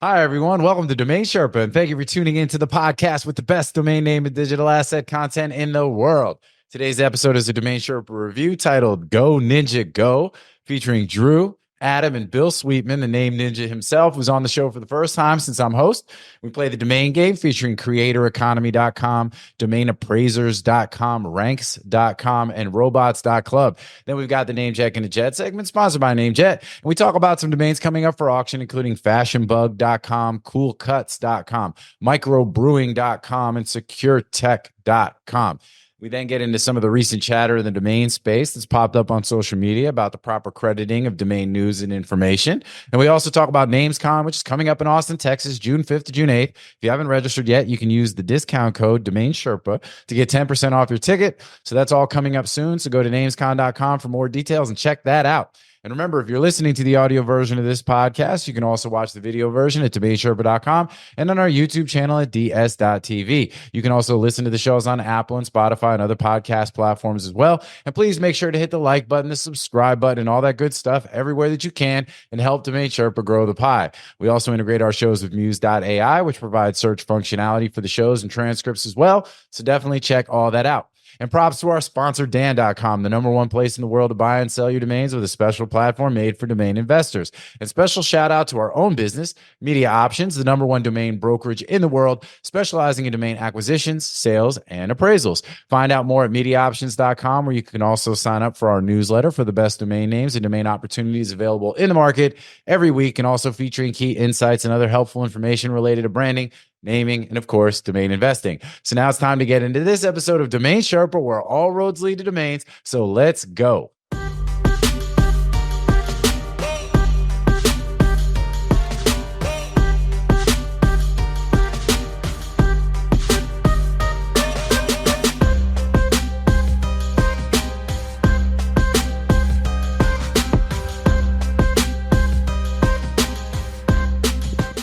Hi, everyone. Welcome to DomainSherpa, and thank you for tuning in to the podcast with the best domain name and digital asset content in the world. Today's episode is a DomainSherpa review titled Go Ninja Go, featuring Drew, Adam, and Bill Sweetman, the NameNinja himself, who's on the show for the first time since I'm host. We play the domain game featuring creatoreconomy.com, domainappraisers.com, ranks.com, and robots.club. Then we've got the NameJetGonnaJet segment, sponsored by NameJet. And we talk about some domains coming up for auction, including fashionbug.com, coolcuts.com, microbrewing.com, and securetech.com. We then get into some of the recent chatter in the domain space that's popped up on social media about the proper crediting of domain news and information. And we also talk about NamesCon, which is coming up in Austin, Texas, June 5th to June 8th. If you haven't registered yet, you can use the discount code DomainSherpa to get 10% off your ticket. So that's all coming up soon. So go to namescon.com for more details and check that out. And remember, if you're listening to the audio version of this podcast, you can also watch the video version at DomainSherpa.com and on our YouTube channel at ds.tv. You can also listen to the shows on Apple and Spotify and other podcast platforms as well. And please make sure to hit the like button, the subscribe button, and all that good stuff everywhere that you can and help DomainSherpa grow the pie. We also integrate our shows with Muse.ai, which provides search functionality for the shows and transcripts as well. So definitely check all that out. And props to our sponsor, Dan.com, the #1 place in the world to buy and sell your domains with a special platform made for domain investors. And special shout out to our own business, MediaOptions, the #1 domain brokerage in the world, specializing in domain acquisitions, sales, and appraisals. Find out more at MediaOptions.com, where you can also sign up for our newsletter for the best domain names and domain opportunities available in the market every week, and also featuring key insights and other helpful information related to branding, naming, and of course, domain investing. So now it's time to get into this episode of Domain Sherpa, where all roads lead to domains. So let's go.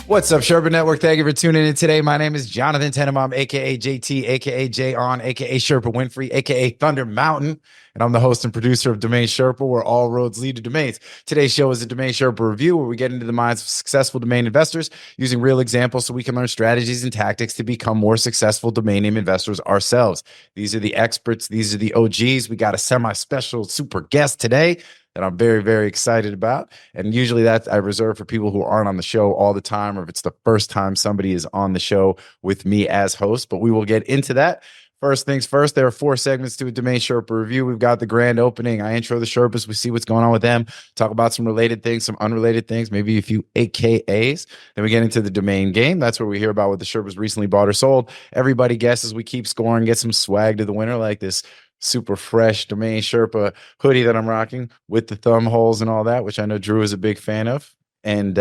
What's up, Sherpa Network? Thank you for tuning in today. My name is Jonathan Tenenbaum, a.k.a. JT, a.k.a. Jay On, a.k.a. Sherpa Winfrey, a.k.a. Thunder Mountain. And I'm the host and producer of Domain Sherpa, where all roads lead to domains. Today's show is a Domain Sherpa review, where we get into the minds of successful domain investors using real examples so we can learn strategies and tactics to become more successful domain name investors ourselves. These are the experts. These are the OGs. We got a semi-special super guest today that I'm very, very excited about. And usually that I reserve for people who aren't on the show all the time, or if it's the first time somebody is on the show with me as host, but we will get into that. First things first, there are 4 segments to a Domain Sherpa review. We've got the grand opening. I intro the Sherpas. We see what's going on with them, talk about some related things, some unrelated things, maybe a few AKAs. Then we get into the domain game. That's where we hear about what the Sherpas recently bought or sold. Everybody guesses. We keep scoring, get some swag to the winner, like this super fresh Domain Sherpa hoodie that I'm rocking with the thumb holes and all that, which I know Drew is a big fan of. And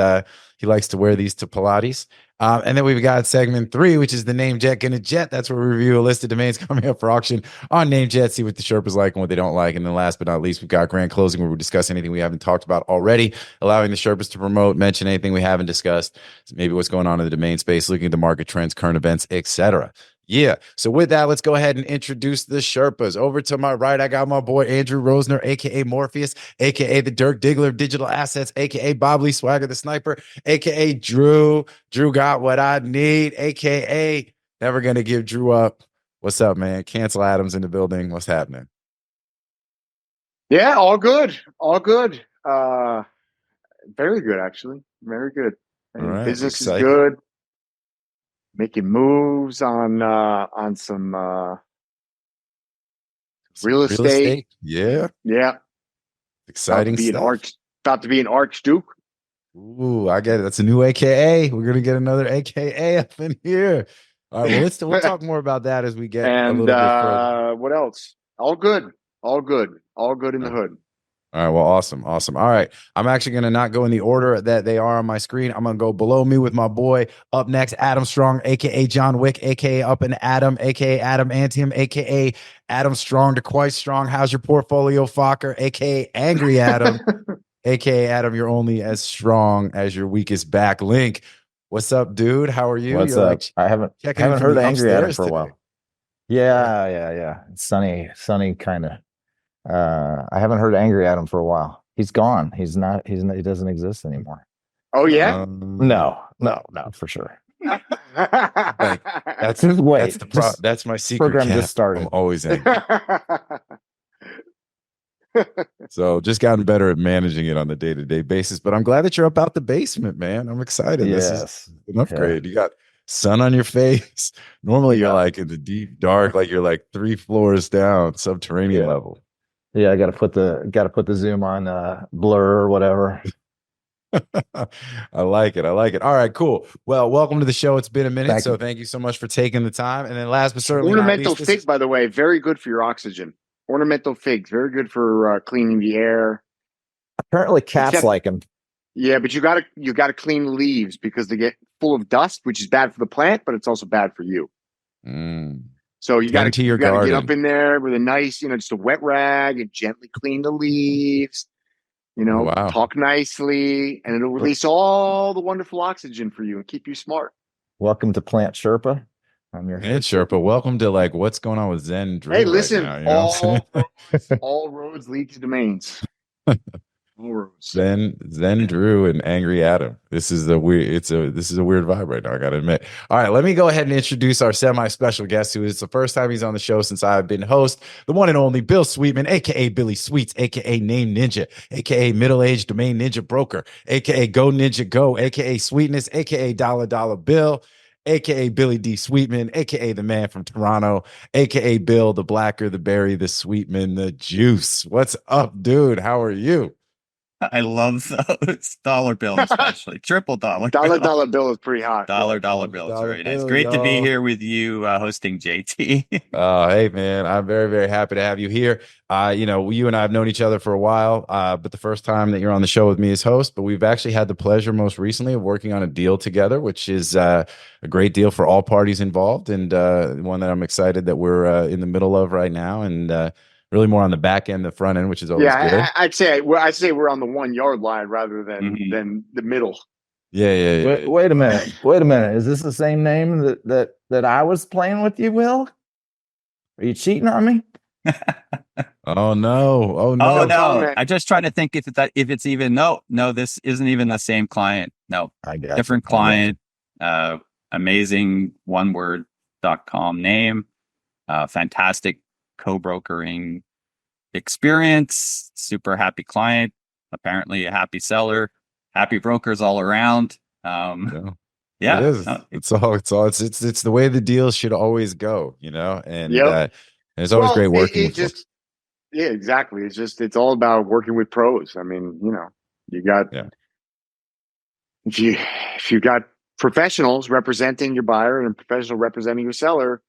he likes to wear these to Pilates. And then we've got segment 3, which is the NameJetGonnaJet. That's where we review a list of domains coming up for auction on NameJet, see what the Sherpas like and what they don't like. And then last but not least, we've got GrandClosing, where we discuss anything we haven't talked about already, allowing the Sherpas to promote, mention anything we haven't discussed, maybe what's going on in the domain space, looking at the market trends, current events, etc. Yeah. So with that, let's go ahead and introduce the Sherpas. Over to my right, I got my boy Andrew Rosner, a.k.a. Morpheus, a.k.a. the Dirk Diggler of digital assets, a.k.a. Bob Lee Swagger the Sniper, a.k.a. Drew. Drew got what I need, a.k.a. never going to give Drew up. What's up, man? Cancel Adams in the building. What's happening? Yeah, all good. All good. Very good, actually. Very good. All right, business exciting. is good. Making moves on some real estate. Yeah. Yeah. Exciting stuff. About to be an archduke. Ooh, I get it. That's a new AKA. We're gonna get another AKA up in here. All right, well, we'll talk more about that as we get a little bit further. What else? All good. All good. All good in the hood. All right, well, awesome. All right, I'm actually going to not go in the order that they are on my screen. I'm going to go below me with my boy. Up next, Adam Strong, a.k.a. John Wick, a.k.a. Up and Adam, a.k.a. Adam Antium, a.k.a. Adam Strong to quite strong. How's your portfolio, Fokker, a.k.a. Angry Adam, a.k.a. Adam, you're only as strong as your weakest back link. What's up, dude? How are you? What's up? I haven't heard Angry Adam for a while. Yeah. It's sunny kind of. I haven't heard Angry Adam for a while. He's gone. He doesn't exist anymore. Oh yeah. No, for sure. Like, that's that's my secret. Program Cap. just started. I'm always angry. So just gotten better at managing it on the day-to-day basis. But I'm glad that you're up out the basement, man. I'm excited. Yes. This is an upgrade. You got sun on your face. Normally you're like in the deep dark, like you're like 3 floors down, subterranean level. Yeah, I gotta put the zoom on blur or whatever. I like it. All right, cool. Well, welcome to the show. It's been a minute, thank you so much for taking the time. And then last but certainly ornamental not least, fig, by the way, very good for your oxygen. Ornamental figs, very good for cleaning the air. Apparently, cats like them. Yeah, but you gotta clean the leaves because they get full of dust, which is bad for the plant, but it's also bad for you. So you gotta get up in there with a nice, just a wet rag and gently clean the leaves. Talk nicely, and it'll release all the wonderful oxygen for you and keep you smart. Welcome to Plant Sherpa. I'm your Plant Sherpa. Welcome to what's going on with Zen Drew. Hey, listen, right now, all roads lead to domains. Zen Drew and Angry Adam. This is a weird vibe right now, I gotta admit. All right, let me go ahead and introduce our semi-special guest, who is the first time he's on the show since I've been host, the one and only Bill Sweetman, aka Billy Sweets, aka NameNinja, aka middle-aged domain ninja broker, aka Go Ninja Go, aka Sweetness, aka Dollar Bill, aka Billy D. Sweetman, aka the man from Toronto, aka Bill, the Blacker, the Berry, the Sweetman, the Juice. What's up, dude? How are you? I love those dollar bill, especially triple dollar. Dollar bill is pretty hot. Dollar bill is very nice. Great to be here with you, hosting JT. Hey man, I'm very, very happy to have you here. You and I have known each other for a while, but the first time that you're on the show with me as host. But we've actually had the pleasure most recently of working on a deal together, which is a great deal for all parties involved, and one that I'm excited that we're in the middle of right now, and really more on the back end, the front end, which is always good. I'd say we're on the 1 yard line rather than the middle. Yeah. Wait a minute. Is this the same name that I was playing with you, Will? Are you cheating on me? Oh no. I'm just trying to think if it's even no, this isn't even the same client. No, I got different client. Amazing oneword.com name. Fantastic co-brokering experience, super happy client, apparently a happy seller, happy brokers all around. It is. It's the way the deals should always go, and it's always great working with yeah, exactly. It's all about working with pros. I mean, you got if you got professionals representing your buyer and a professional representing your seller,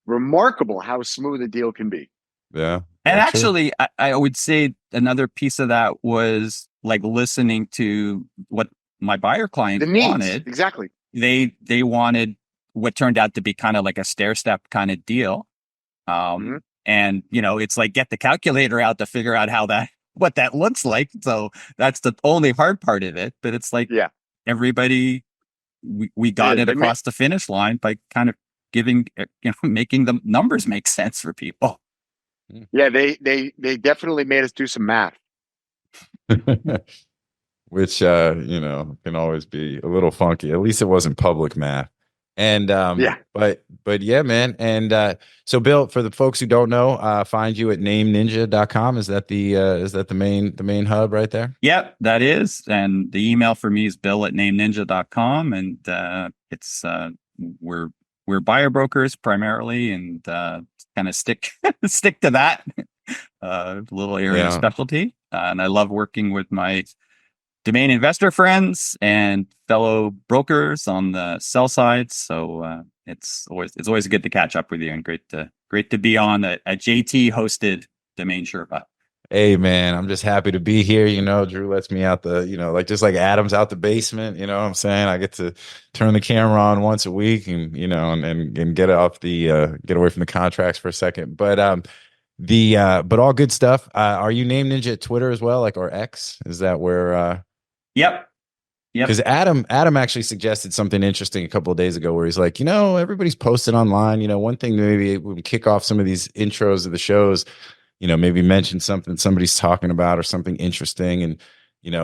remarkable how smooth a deal can be. Yeah. And actually, I would say another piece of that was listening to what my buyer client wanted. Exactly. They wanted what turned out to be kind of like a stair step kind of deal. And it's like, get the calculator out to figure out what that looks like. So that's the only hard part of it. But it's like, everybody, we got it across the finish line by kind of making the numbers make sense for people. Yeah, they definitely made us do some math. Which can always be a little funky. At least it wasn't public math. And but yeah, man. And so Bill, for the folks who don't know, find you at NameNinja.com. Is that the main hub right there? Yep, that is. And the email for me is bill@NameNinja.com. And it's we're buyer brokers primarily, and kind of stick to that little area of specialty. And I love working with my domain investor friends and fellow brokers on the sell side. So it's always good to catch up with you, and great to be on a JT hosted Domain Sherpa. Hey man, I'm just happy to be here. Drew lets me out just like Adam's out the basement, what I'm saying? I get to turn the camera on once a week and, and get off get away from the contracts for a second. But but all good stuff. Are you NameNinja at Twitter as well, or X? Is that where Yep. Because Adam actually suggested something interesting a couple of days ago where he's like, everybody's posting online. One thing maybe we kick off some of these intros of the shows, maybe mention something somebody's talking about or something interesting. And,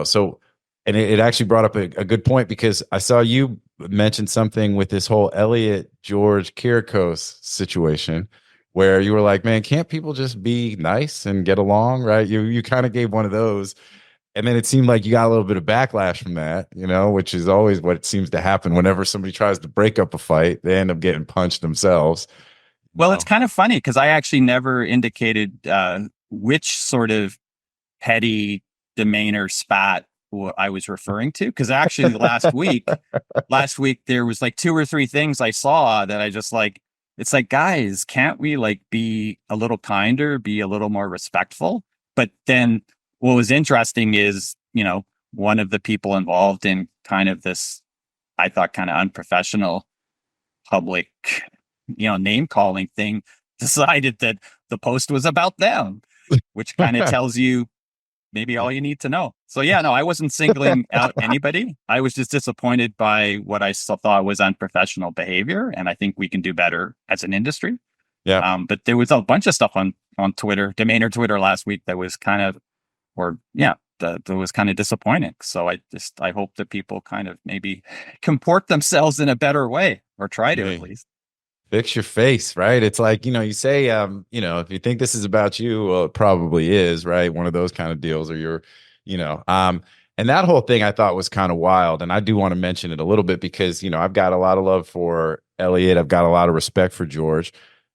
so And it actually brought up a good point, because I saw you mention something with this whole Elliot George Kyrikos situation, where you were like, man, can't people just be nice and get along, right? You kind of gave one of those. And then it seemed like you got a little bit of backlash from that, which is always what seems to happen whenever somebody tries to break up a fight. They end up getting punched themselves. Well, it's kind of funny because I actually never indicated which sort of petty domainer spat I was referring to. Because actually last week there was like 2 or 3 things I saw that I just like, it's like, guys, can't we like be a little kinder, be a little more respectful? But then what was interesting is, one of the people involved in kind of this, I thought, kind of unprofessional public, name calling thing decided that the post was about them, which kind of tells you maybe all you need to know. So yeah, no, I wasn't singling out anybody. I was just disappointed by what I thought was unprofessional behavior. And I think we can do better as an industry. Yeah. But there was a bunch of stuff on Twitter, Domainer Twitter last week that was kind of, that was kind of disappointing. So I hope that people kind of maybe comport themselves in a better way, or try to at least. Fix your face, right? It's like, you say, if you think this is about you, well, it probably is, right? One of those kind of deals, or you're, and that whole thing I thought was kind of wild. And I do want to mention it a little bit because, I've got a lot of love for Elliot. I've got a lot of respect for George.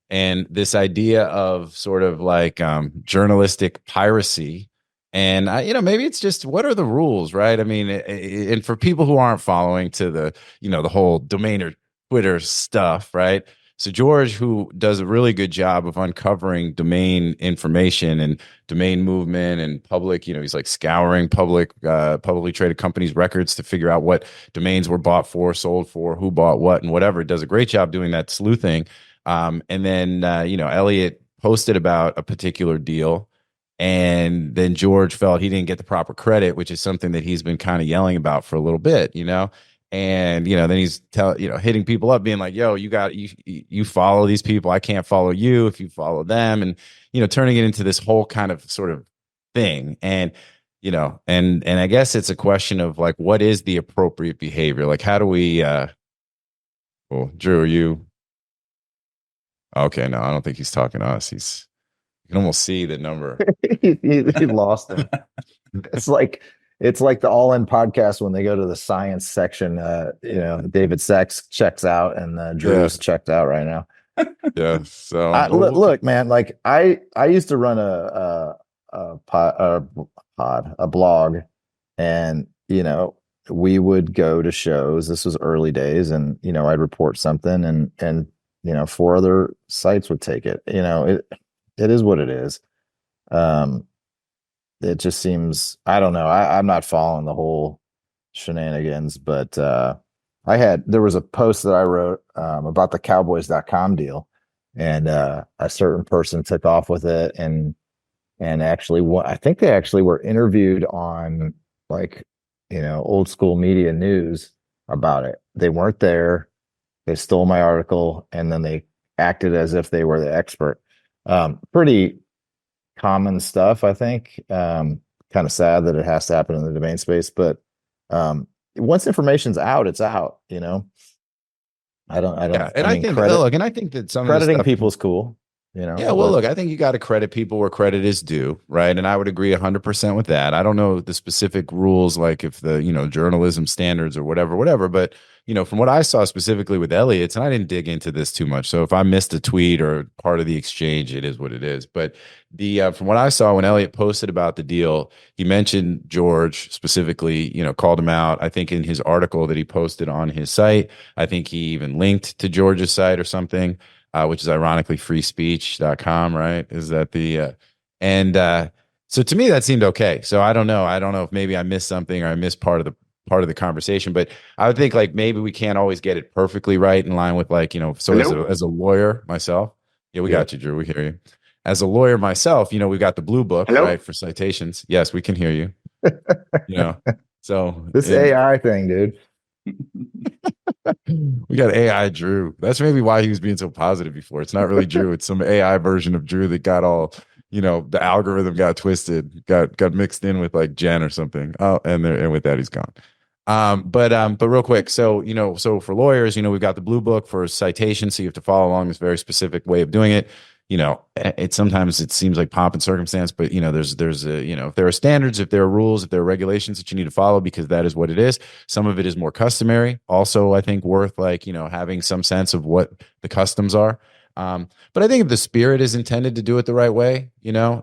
And this idea of sort of like journalistic piracy. And, maybe it's just, what are the rules, right? I mean, and for people who aren't following to the, the whole domainer Twitter stuff, right? So George, who does a really good job of uncovering domain information and domain movement and public, he's like scouring publicly traded companies' records to figure out what domains were bought for, sold for, who bought what, and whatever. Does a great job doing that sleuthing. And then, Elliot posted about a particular deal, and then George felt he didn't get the proper credit, which is something that he's been kind of yelling about for a little bit, And, then he's hitting people up, being like, yo, you follow these people. I can't follow you if you follow them. And, turning it into this whole kind of sort of thing. And, and I guess it's a question of like, what is the appropriate behavior? Like, how do we, well, Drew, are you? Okay. No, I don't think he's talking to us. You can almost see the number. he lost him. It's like the All In podcast when they go to the science section. David Sachs checks out, and Drew's checked out right now. Yeah. So look, man. Like I used to run a blog, and we would go to shows. This was early days, and I'd report something, and 4 other sites would take it. It is what it is. It just seems, I don't know. I'm not following the whole shenanigans, but there was a post that I wrote about the Cowboys.com deal, and a certain person took off with it, and actually, I think they actually were interviewed on old school media news about it. They weren't there. They stole my article, and then they acted as if they were the expert. Pretty common stuff, I think. Kind of sad that it has to happen in the domain space, but once information's out, it's out. I don't. Yeah, and I think that some crediting people is cool. Yeah, well, look, I think you got to credit people where credit is due, right? And I would agree 100% with that. I don't know the specific rules, like if the journalism standards or whatever, but from what I saw specifically with Elliot's, and I didn't dig into this too much, so if I missed a tweet or part of the exchange, it is what it is. But from what I saw when Elliot posted about the deal, he mentioned George specifically, called him out. I think in his article that he posted on his site, I think he even linked to George's site or something. Which is ironically freespeech.com, right? Is that so to me that seemed okay. So I don't know if maybe I missed something or I missed part of the conversation, but I would think like maybe we can't always get it perfectly right in line with so as a lawyer myself. Yeah, we got you, Drew. We hear you. As a lawyer myself, we've got the blue book, right, for citations. Yes, we can hear you. So this AI thing, dude. We got AI Drew. That's maybe why he was being so positive before. It's not really Drew. It's some AI version of Drew that got all, the algorithm got twisted, got mixed in with like Jen or something. Oh, and with that, he's gone. But real quick, so so for lawyers, we've got the blue book for citation, so you have to follow along this very specific way of doing it. Sometimes it seems like pomp and circumstance, but there's if there are standards, if there are rules, if there are regulations that you need to follow, because that is what it is. Some of it is more customary. Also, I think worth having some sense of what the customs are. But I think if the spirit is intended to do it the right way,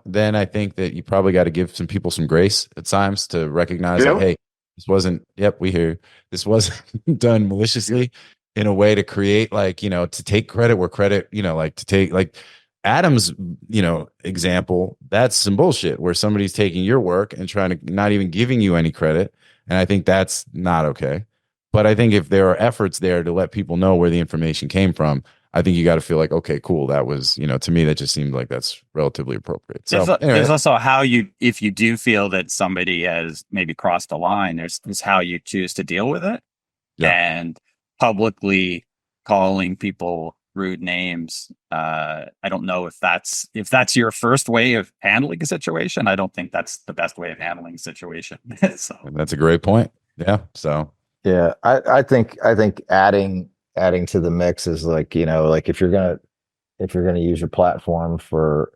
then I think that you probably got to give some people some grace at times to recognize that, hey, this wasn't, we hear you. This wasn't done maliciously in a way to create to take credit where credit, to take Adam's, example, that's some bullshit where somebody's taking your work and trying to not even giving you any credit. And I think that's not okay. But I think if there are efforts there to let people know where the information came from, I think you got to feel like, okay, cool. That was, to me, that just seemed like that's relatively appropriate. So there's also how if you do feel that somebody has maybe crossed a line, there's how you choose to deal with it. Yeah. And publicly calling people rude names. I don't know if that's your first way of handling a situation. I don't think that's the best way of handling a situation. So that's a great point. Yeah. So yeah, I think adding to the mix is like if you're gonna use your platform for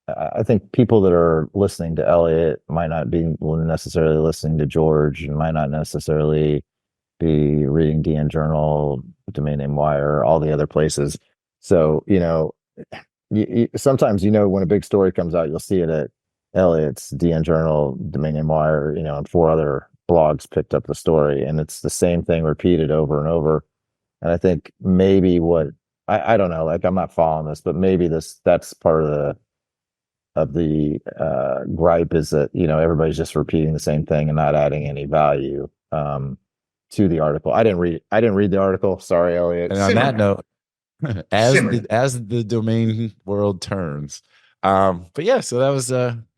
I think people that are listening to Elliot might not be necessarily listening to George, and might not necessarily be reading DN Journal, Domain Name Wire, all the other places. So sometimes when a big story comes out, you'll see it at Elliot's, DN Journal, Domain Name Wire, and 4 other blogs picked up the story, and it's the same thing repeated over and over. And I think maybe what I don't know, I'm not following this, but maybe that's part of the gripe is that everybody's just repeating the same thing and not adding any value to the article. I didn't read the article. Sorry, Elliot. And on that note, as the domain world turns. But yeah, so that was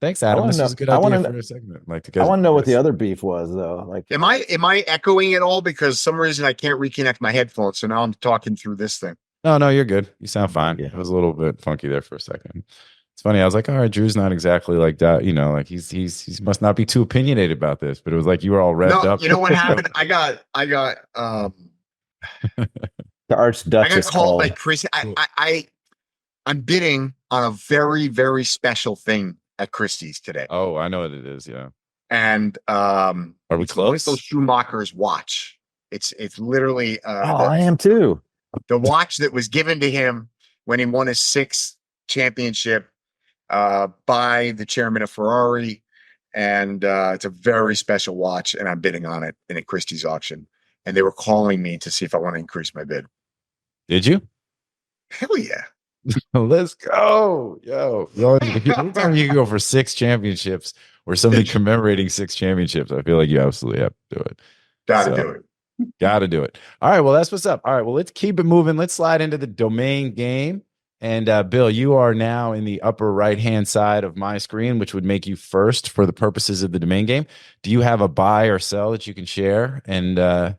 thanks, Adam. This was a good idea for a segment. I want to know what the other beef was, though. Am I echoing at all? Because some reason I can't reconnect my headphones, so now I'm talking through this thing. No, you're good. You sound fine. Yeah. It was a little bit funky there for a second. It's funny. I was like, all right, Drew's not exactly like that. He must not be too opinionated about this. But it was like you were all revved up. You know what happened? I got the Archduchess. I got called by Chris. I'm bidding on a very, very special thing at Christie's today. Oh, I know what it is. Yeah. And are we close? Michael Schumacher's watch. It's literally. I am too. The watch that was given to him when he won his 6th championship by the chairman of Ferrari, and it's a very special watch, and I'm bidding on it in a Christie's auction. And they were calling me to see if I want to increase my bid. Did you? Hell yeah. Let's go. Anytime you can go for 6 championships or somebody commemorating 6 championships, I feel like you absolutely have to do it. Gotta do it. Gotta do it. All right. Well, that's what's up. All right. Well, let's keep it moving. Let's slide into the domain game. And Bill, you are now in the upper right-hand side of my screen, which would make you first for the purposes of the domain game. Do you have a buy or sell that you can share? And are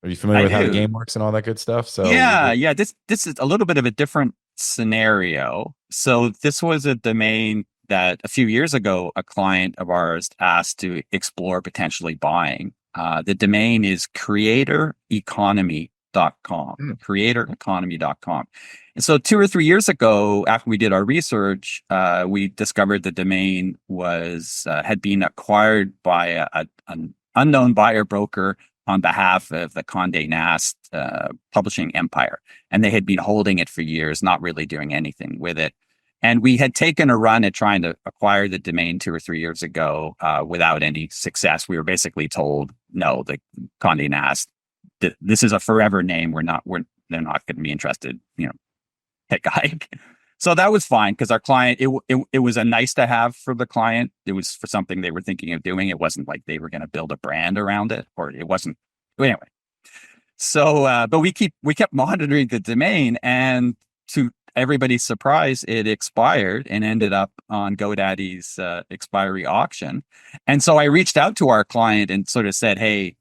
you familiar with how the game works and all that good stuff? So yeah. This is a little bit of a different scenario. So this was a domain that a few years ago, a client of ours asked to explore potentially buying. The domain is creatoreconomy.com, creatoreconomy.com. And so 2 or 3 years ago, after we did our research, we discovered the domain had been acquired by an unknown buyer broker on behalf of the Condé Nast publishing empire. And they had been holding it for years, not really doing anything with it. And we had taken a run at trying to acquire the domain 2 or 3 years ago without any success. We were basically told, no, the Condé Nast, this is a forever name. They're not going to be interested, take a hike. So that was fine because our client, it was a nice to have for the client. It was for something they were thinking of doing. It wasn't like they were going to build a brand around it, or it wasn't. Anyway, so but we kept monitoring the domain, and to everybody's surprise, it expired and ended up on GoDaddy's expiry auction. And so I reached out to our client and sort of said, hey,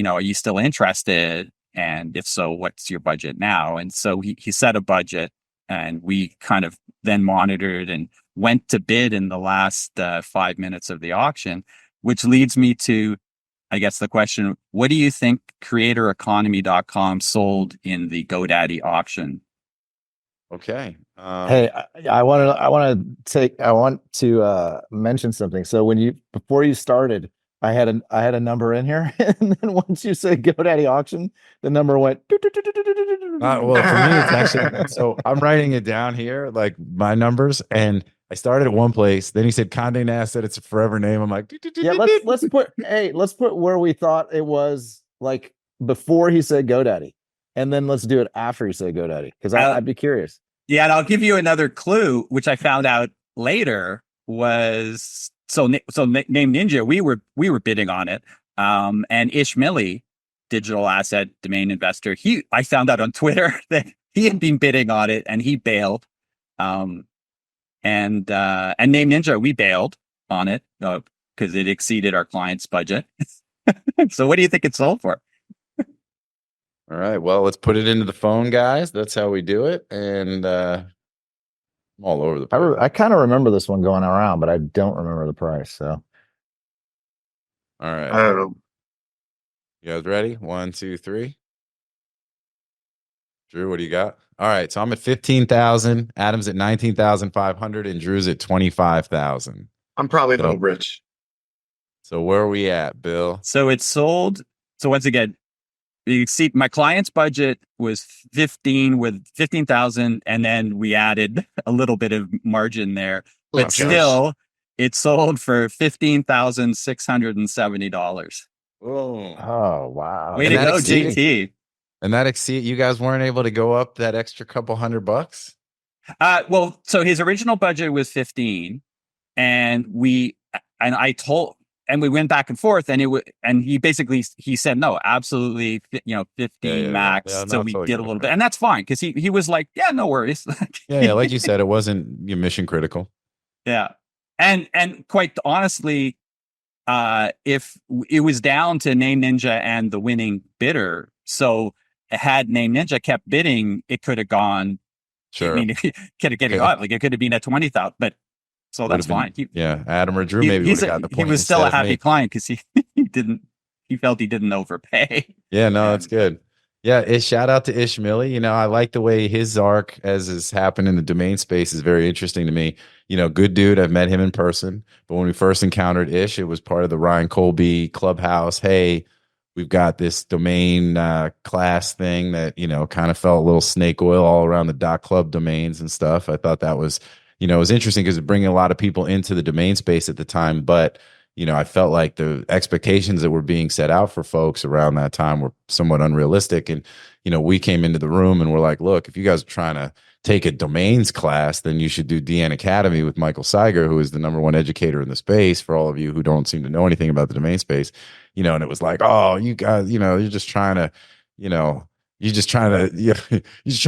are you still interested? And if so, what's your budget now? And so he set a budget and we kind of then monitored and went to bid in the last 5 minutes of the auction, which leads me to, I guess, the question: what do you think creatoreconomy.com sold in the GoDaddy auction? Okay. Hey, I want to mention something. So before you started, I had a number in here, and then once you said GoDaddy auction, the number went. Well, for me, it's actually, so I'm writing it down here, like my numbers, and I started at one place. Then he said Condé Nast said it's a forever name. I'm like, yeah, let's put where we thought it was, like before he said GoDaddy, and then let's do it after he said GoDaddy, because I'd be curious. Yeah, and I'll give you another clue, which I found out later was NameNinja. We were bidding on it, and Ish Millie, digital asset domain investor. I found out on Twitter that he had been bidding on it and he bailed. And NameNinja, we bailed on it because it exceeded our client's budget. So what do you think it sold for? All right, well, let's put it into the phone, guys. That's how we do it. And I'm all over the place. I kind of remember this one going around, but I don't remember the price. So, all right. I don't know. You guys ready? 1, 2, 3. Drew, what do you got? All right, so I'm at 15,000. Adam's at 19,500, and Drew's at 25,000. I'm probably low, Rich. So where are we at, Bill? So it sold. So once again, you see, my client's budget was 15,000, and then we added a little bit of margin there. But still, it sold for $15,670. Oh wow! Way to go, JT! And that you guys weren't able to go up that extra couple $100? Well, so his original budget was 15, and we went back and forth, and he said no, absolutely, 15 max. Yeah, so we did a little bit, and that's fine because he was like, yeah, no worries. yeah, like you said, it wasn't mission critical. Yeah, and quite honestly, if it was down to NameNinja and the winning bidder, so had NameNinja kept bidding, it could have gone. Sure, I mean, it could have got like it could have been at 20,000, but. So that's fine. Adam or Drew maybe would have got the point. He was still a happy client because he felt he didn't overpay. Yeah, no, that's good. Yeah, shout out to Ish Millie. I like the way his arc, as has happened in the domain space, is very interesting to me. Good dude. I've met him in person, but when we first encountered Ish, it was part of the Ryan Colby Clubhouse. Hey, we've got this domain class thing that kind of felt a little snake oil all around the .club domains and stuff. I thought that was. It was interesting because it bringing a lot of people into the domain space at the time, but I felt like the expectations that were being set out for folks around that time were somewhat unrealistic. And we came into the room and we're like, look, if you guys are trying to take a domains class, then you should do DN Academy with Michael Seiger, who is the #1 educator in the space. For all of you who don't seem to know anything about the domain space, and it was like, oh, you guys, you're just trying to, you're just trying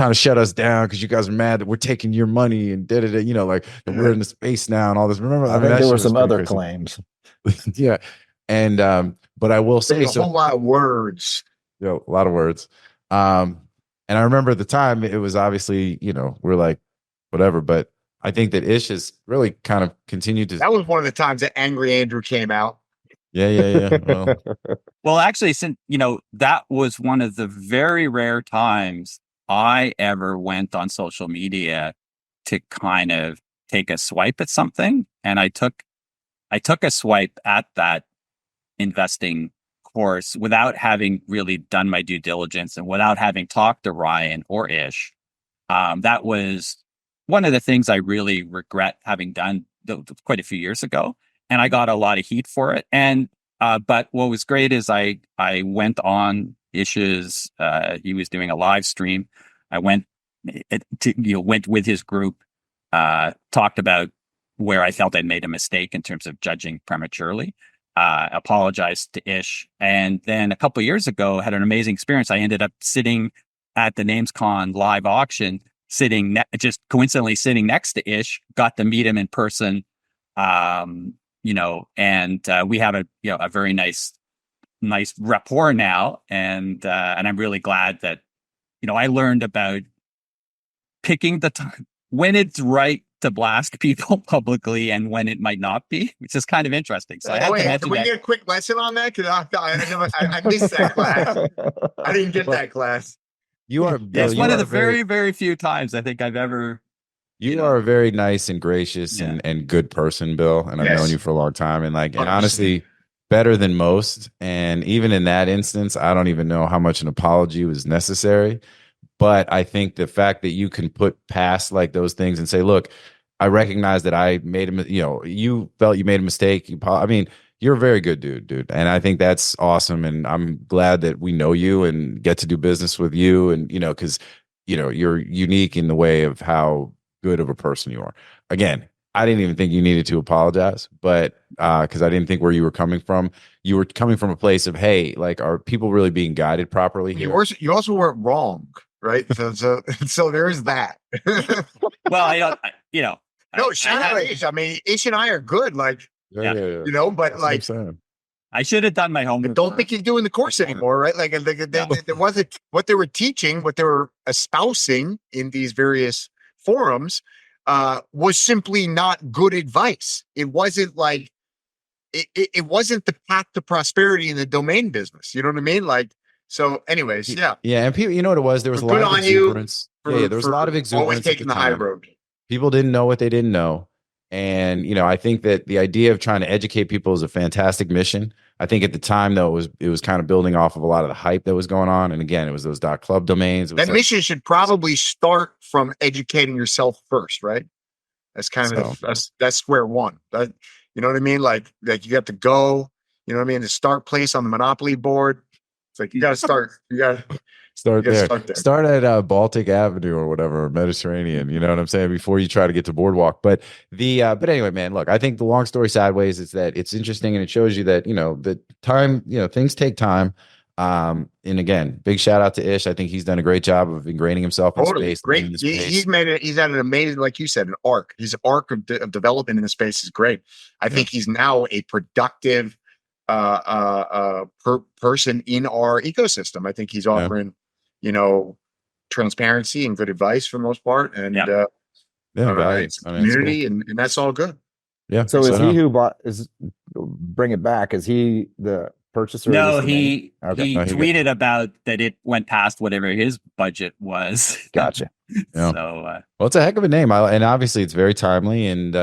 to shut us down because you guys are mad that we're taking your money and like that we're in the space now and all this. Remember, I mean, there were some other claims. Yeah, and but I will say, a whole lot of words. A lot of words. And I remember at the time it was obviously we're like whatever, but I think that Ish has really kind of continued to. That was one of the times that Angry Andrew came out. Yeah. Well, actually, since that was one of the very rare times I ever went on social media to kind of take a swipe at something, and I took a swipe at that investing course without having really done my due diligence and without having talked to Ryan or Ish. That was one of the things I really regret having done quite a few years ago. And I got a lot of heat for it. And but what was great is I went on Ish's. He was doing a live stream. I went with his group, talked about where I felt I'd made a mistake in terms of judging prematurely. Apologized to Ish, and then a couple of years ago had an amazing experience. I ended up sitting at the NamesCon live auction, just coincidentally sitting next to Ish. Got to meet him in person. And we have a very nice rapport now, and I'm really glad that I learned about picking the time when it's right to blast people publicly and when it might not be, which is kind of interesting. So I have to mention can we get a quick lesson on that? Because I missed that class. I didn't get that class. You are. It's one of the very, very few times I think I've ever. You are a very nice and gracious and good person, Bill. And I've known you for a long time. And and honestly, better than most. And even in that instance, I don't even know how much an apology was necessary. But I think the fact that you can put past like those things and say, look, I recognize that I made you felt you made a mistake. You're a very good dude. And I think that's awesome. And I'm glad that we know you and get to do business with you. And, because, you're unique in the way of how good of a person you are. Again, I didn't even think you needed to apologize, but because I didn't think where you were coming from. You were coming from a place of, hey, like, are people really being guided properly here? You also weren't wrong, right? So there's that. Well, I don't, no, Ish. I mean, Ish and I are good, like, but that's like, I should have done my homework. I don't think he's doing the course anymore, right? Like, there wasn't what they were teaching, what they were espousing in these various forums was simply not good advice. It wasn't like it wasn't the path to prosperity in the domain business. You know what I mean? Like, so anyways, yeah. And people, you know what it was? There was a lot of exuberance. There was a lot of exuberance. Always taking the high road. People didn't know what they didn't know. And, I think that the idea of trying to educate people is a fantastic mission. I think at the time, though, it was kind of building off of a lot of the hype that was going on. And again, it was those .club domains. That mission should probably start from educating yourself first, right? That's kind of that's square one. You know what I mean? Like you got to go. You know what I mean? The start place on the Monopoly board. It's like you got to start. You got to start there. Start at Baltic Avenue or whatever, Mediterranean. You know what I'm saying? Before you try to get to Boardwalk. But but anyway, man, look, I think the long story sideways is that it's interesting and it shows you that the time, things take time. And again, big shout out to Ish. I think he's done a great job of ingraining himself in space. Great. He's made it. He's had an amazing, like you said, an arc. His arc of development in the space is great. I think he's now a productive person in our ecosystem. I think he's offering, transparency and good advice for the most part, and community, cool. and that's all good. Yeah. So is he who bring it back? Is he the purchaser? No, he tweeted about that it went past whatever his budget was. Gotcha. Yeah. So well, it's a heck of a name, and obviously it's very timely, and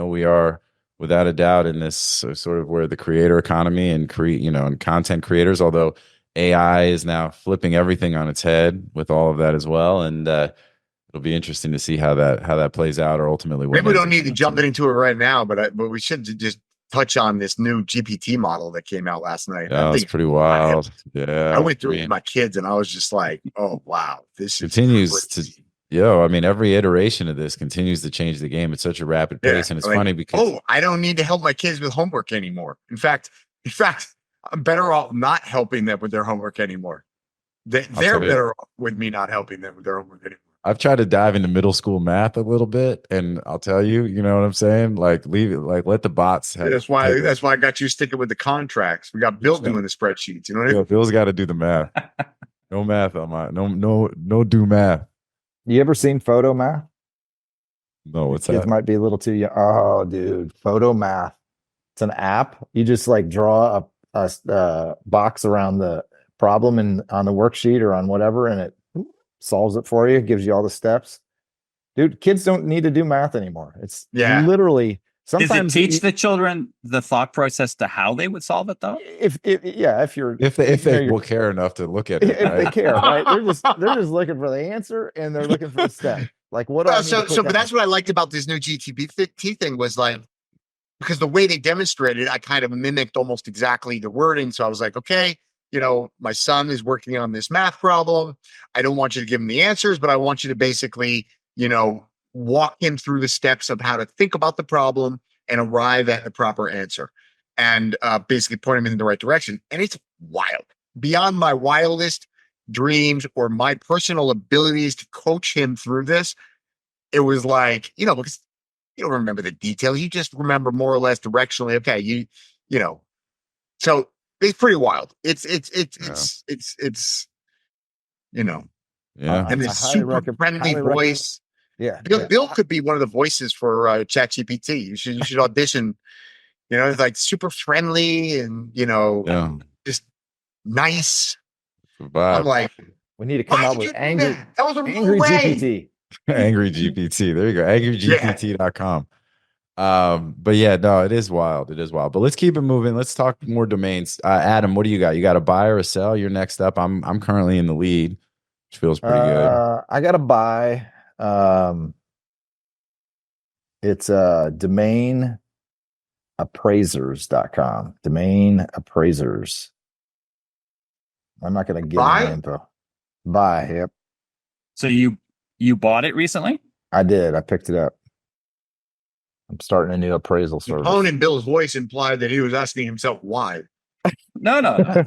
we are without a doubt in this sort of where the creator economy and and content creators, although AI is now flipping everything on its head with all of that as well, and it'll be interesting to see how that plays out, or ultimately. Maybe we don't need to jump into it right now, but we should just touch on this new GPT model that came out last night. Yeah, it's pretty wild. I went through it with my kids, and I was just like, "Oh wow, this continues to." Every iteration of this continues to change the game at such a rapid pace, and it's funny because I don't need to help my kids with homework anymore. In fact, I'm better off not helping them with their homework anymore. They're better off with me not helping them with their homework anymore. I've tried to dive into middle school math a little bit, and I'll tell you, you know what I'm saying? Like, leave it, like, let the bots have that's why I got you sticking with the contracts. We got Bill doing the spreadsheets. You know what I mean? Bill's got to do the math. No math on my no do math. You ever seen Photo Math? No, what's Kids that? might be a little too young. Oh, dude, Photo Math. It's an app. You just like draw a box around the problem on the worksheet or on whatever, and it solves it for you. Gives you all the steps. Dude, kids don't need to do math anymore. It's literally. Sometimes does it teach the children the thought process to how they would solve it, though? If they will care enough to look at it, if they care, right? They're just looking for the answer, and they're looking for the step. Like what? But that's what I liked about this new GPT thing was like, because the way they demonstrated, I kind of mimicked almost exactly the wording. So I was like, okay, my son is working on this math problem. I don't want you to give him the answers, but I want you to basically, walk him through the steps of how to think about the problem and arrive at the proper answer, and basically point him in the right direction. And it's wild, beyond my wildest dreams or my personal abilities to coach him through this. It was like, because you don't remember the details, you just remember more or less directionally. Okay, so it's pretty wild. It's and this super friendly voice. Yeah. Bill could be one of the voices for ChatGPT. You should audition. It's like super friendly and just nice. I'm like, we need to come out with angry. That was a angry GPT. Angry GPT. There you go. AngryGPT.com. But yeah, no, it is wild. It is wild. But let's keep it moving. Let's talk more domains. Adam, what do you got? You got a buy or a sell? You're next up. I'm currently in the lead, which feels pretty good. I got a buy. It's DomainAppraisers.com. Domain appraisers. I'm not going to give any info. Buy. Yep. So you bought it recently? I did. I picked it up. I'm starting a new appraisal service. The tone in Bill's voice implied that he was asking himself why. No.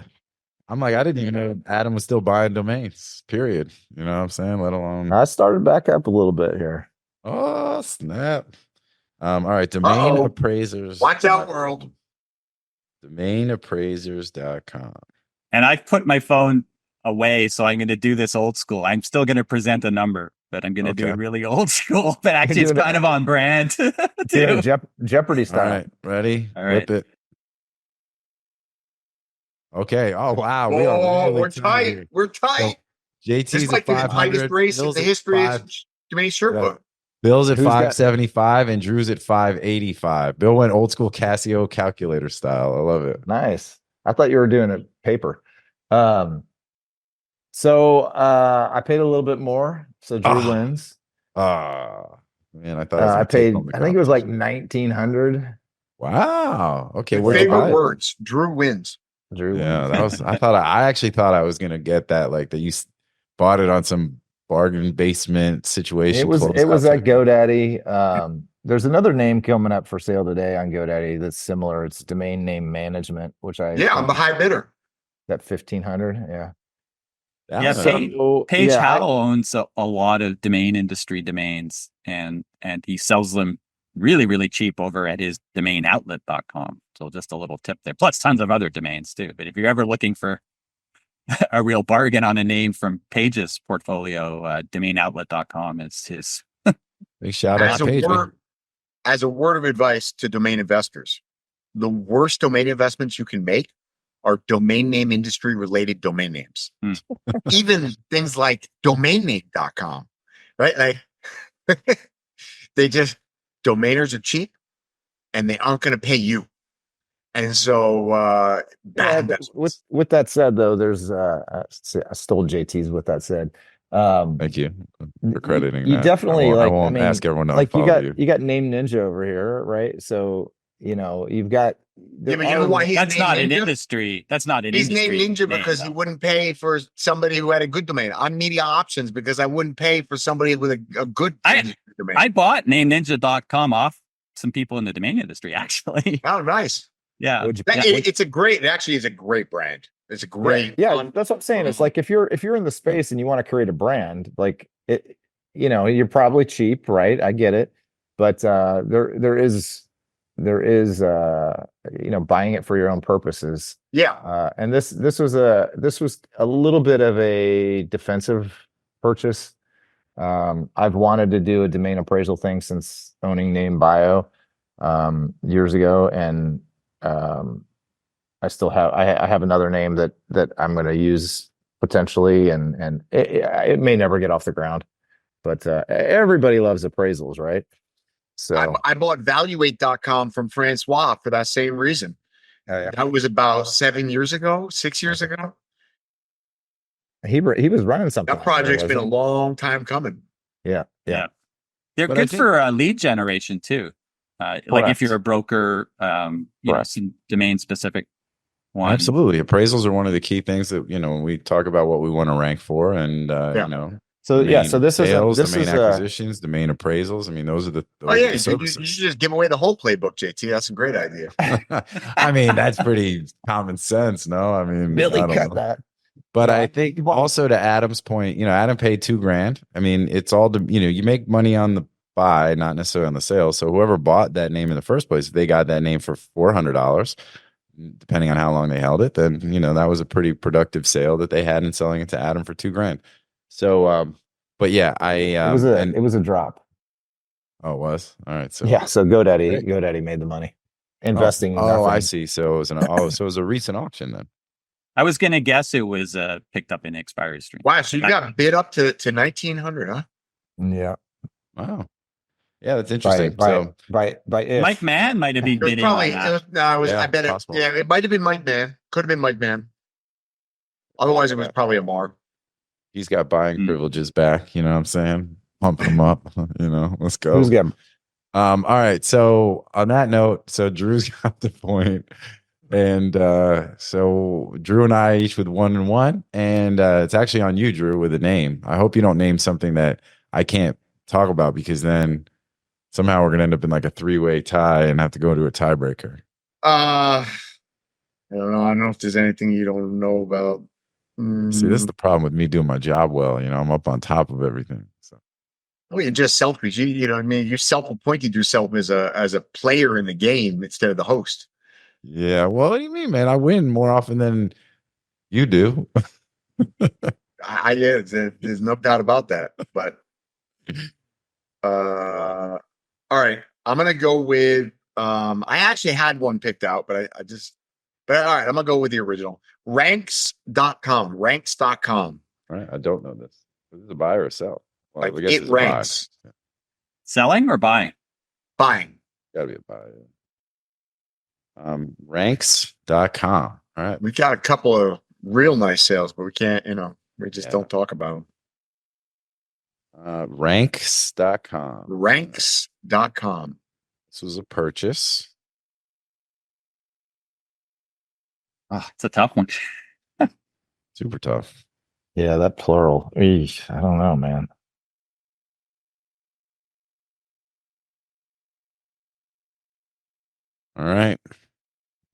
I'm like, I didn't even know Adam was still buying domains, period. You know what I'm saying? Let alone. I started back up a little bit here. Oh, snap. All right. Domain appraisers. Watch out, world. DomainAppraisers.com. And I've put my phone away, so I'm going to do this old school. I'm still going to present a number, but I'm going to do it really old school. But actually, it's kind of on brand. Jeopardy style. All right. Ready? All right. Rip it. Okay. Oh, wow. We are really we're tight. Here. We're tight. So, JT's this might be the tightest race in the history of DomainSherpa. Bill's at 575 and Drew's at 585. Bill went old school Casio calculator style. I love it. Nice. I thought you were doing it paper. So I paid a little bit more. So Drew wins. Man, I thought I paid. I think it was like 1,900. Wow. Okay. Favorite words. Drew wins. Drew. Yeah, that was. I actually thought I was gonna get that. Like that you bought it on some bargain basement situation. It was at GoDaddy. There's another name coming up for sale today on GoDaddy that's similar. It's domain name management, which I'm the high bidder. That 1,500. Yeah. Paige Howell owns a lot of domain industry domains, and he sells them really, really cheap over at his DomainOutlet.com. So just a little tip there. Plus tons of other domains too. But if you're ever looking for a real bargain on a name from Paige's portfolio, DomainOutlet.com is his. Big shout out to Paige. As a word of advice to domain investors, the worst domain investments you can make are domain name industry related domain names. Even things like DomainName.com, right? Like domainers are cheap and they aren't going to pay you. And so, with that said, though, there's I stole JT's. With that said, thank you for crediting. You definitely I won't ask everyone to like follow you got NameNinja over here, right? So you've got. Yeah, but you know why that's not an industry. That's not an industry. He's NameNinja because he wouldn't pay for somebody who had a good domain. I'm MediaOptions because I wouldn't pay for somebody with a good domain. I bought NameNinja.com off some people in the domain industry, actually. Oh, nice. Yeah. It actually is a great brand. It's a great. Yeah, that's what I'm saying. It's like if you're in the space and you want to create a brand, like it, you're probably cheap, right? I get it. But there is buying it for your own purposes. Yeah. And this was a little bit of a defensive purchase. I've wanted to do a domain appraisal thing since owning NameBio years ago, and I still have I have another name that I'm going to use potentially, and it may never get off the ground, but everybody loves appraisals, right? So I bought Valuate.com from Francois for that same reason. That was about 6 years ago. He was running something. That project's been a long time coming. Yeah. They're good for lead generation too. Like if you're a broker, some domain specific one. Absolutely. Appraisals are one of the key things that, when we talk about what we want to rank for, and so this sales, is domain acquisitions, domain appraisals. I mean, those are the you should just give away the whole playbook, JT. That's a great idea. I mean, that's pretty common sense. No, I mean, Billy cut that. But I think also to Adam's point, Adam paid $2,000. I mean, it's all you make money on the buy, not necessarily on the sale. So whoever bought that name in the first place, if they got that name for $400, depending on how long they held it, then that was a pretty productive sale that they had in selling it to Adam for $2,000. So, but yeah, it was a drop. Oh, it was? All right. So yeah, so GoDaddy made the money. Investing in nothing. I see. So it was so it was a recent auction then. I was gonna guess it was picked up in expiry stream. Wow, so you got bid up to 1,900, huh? Yeah. Wow. Yeah, that's interesting. By if. Mike Mann might have been It was bidding probably on that. I bet possible. it might have been Mike Mann. Could have been Mike Mann. Otherwise, it was probably a Mark. He's got buying privileges back. You know what I'm saying? Pumping him up. Let's go. Who's got? All right. So on that note, so Drew's got the point, and so Drew and I each with 1 and 1, and it's actually on you, Drew, with a name. I hope you don't name something that I can't talk about, because then somehow we're gonna end up in like a 3-way tie and have to go to a tiebreaker. I don't know. I don't know if there's anything you don't know about. See, this is the problem with me doing my job well. I'm up on top of everything. So. Well, you're just selfish. You know what I mean? You self-appointed yourself as a player in the game instead of the host. Yeah. Well, what do you mean, man? I win more often than you do. There's no doubt about that. But all right. I'm gonna go with I actually had one picked out, but but all right, I'm gonna go with the original. Ranks.com. Ranks.com. All right. I don't know this. Is this a buy or a sell? Well, Like I guess it it's ranks. a buy. Selling or buying? Buying. Gotta be a buy. Ranks.com. All right. We got a couple of real nice sales, but we can't, we just don't talk about them. Ranks.com. Ranks.com. This was a purchase. It's a tough one. Super tough. Yeah, that plural. Eesh, I don't know, man. All right. Let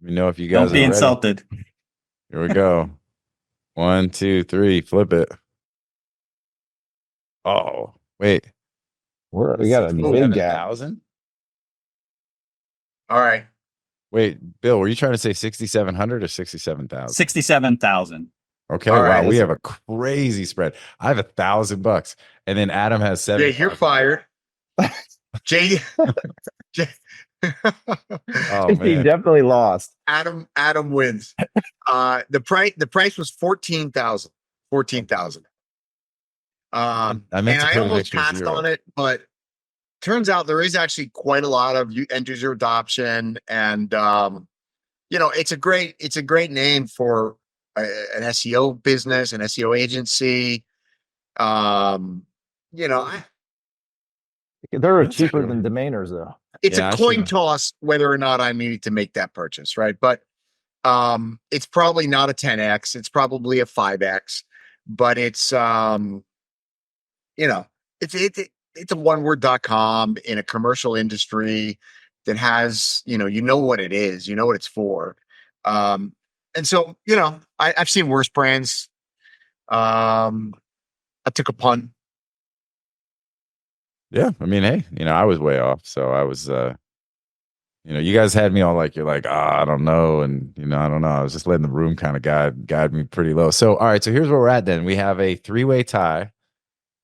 me know if you guys Don't be are ready. insulted. Here we go. 1, 2, 3. Flip it. Oh, wait. We got a big gap. 1,000? All right. Wait, Bill, were you trying to say 6,700 or 67,000? 67,000. Okay, All wow, right. we have a crazy spread. I have $1,000, and then Adam has 7. Yeah, you're fired. Jay. Oh He man, definitely lost. Adam wins. The price was 14,000. 14,000. I meant and to I put an almost extra passed 0. on it, but turns out there is actually quite a lot of end user adoption, and it's a great name for an SEO business, an SEO agency. They're cheaper than domainers, though. It's a coin toss whether or not I needed to make that purchase, right? But it's probably not a 10x. It's probably a 5x, but it's it's a one-word.com in a commercial industry that has, what it is, what it's for. And so, I've seen worse brands. I took a punt. Yeah, I mean, hey, I was way off, so I was, you guys had me all like, you're like, I don't know, and I don't know. I was just letting the room kind of guide me pretty low. So, all right, so here's where we're at. Then we have a 3-way tie.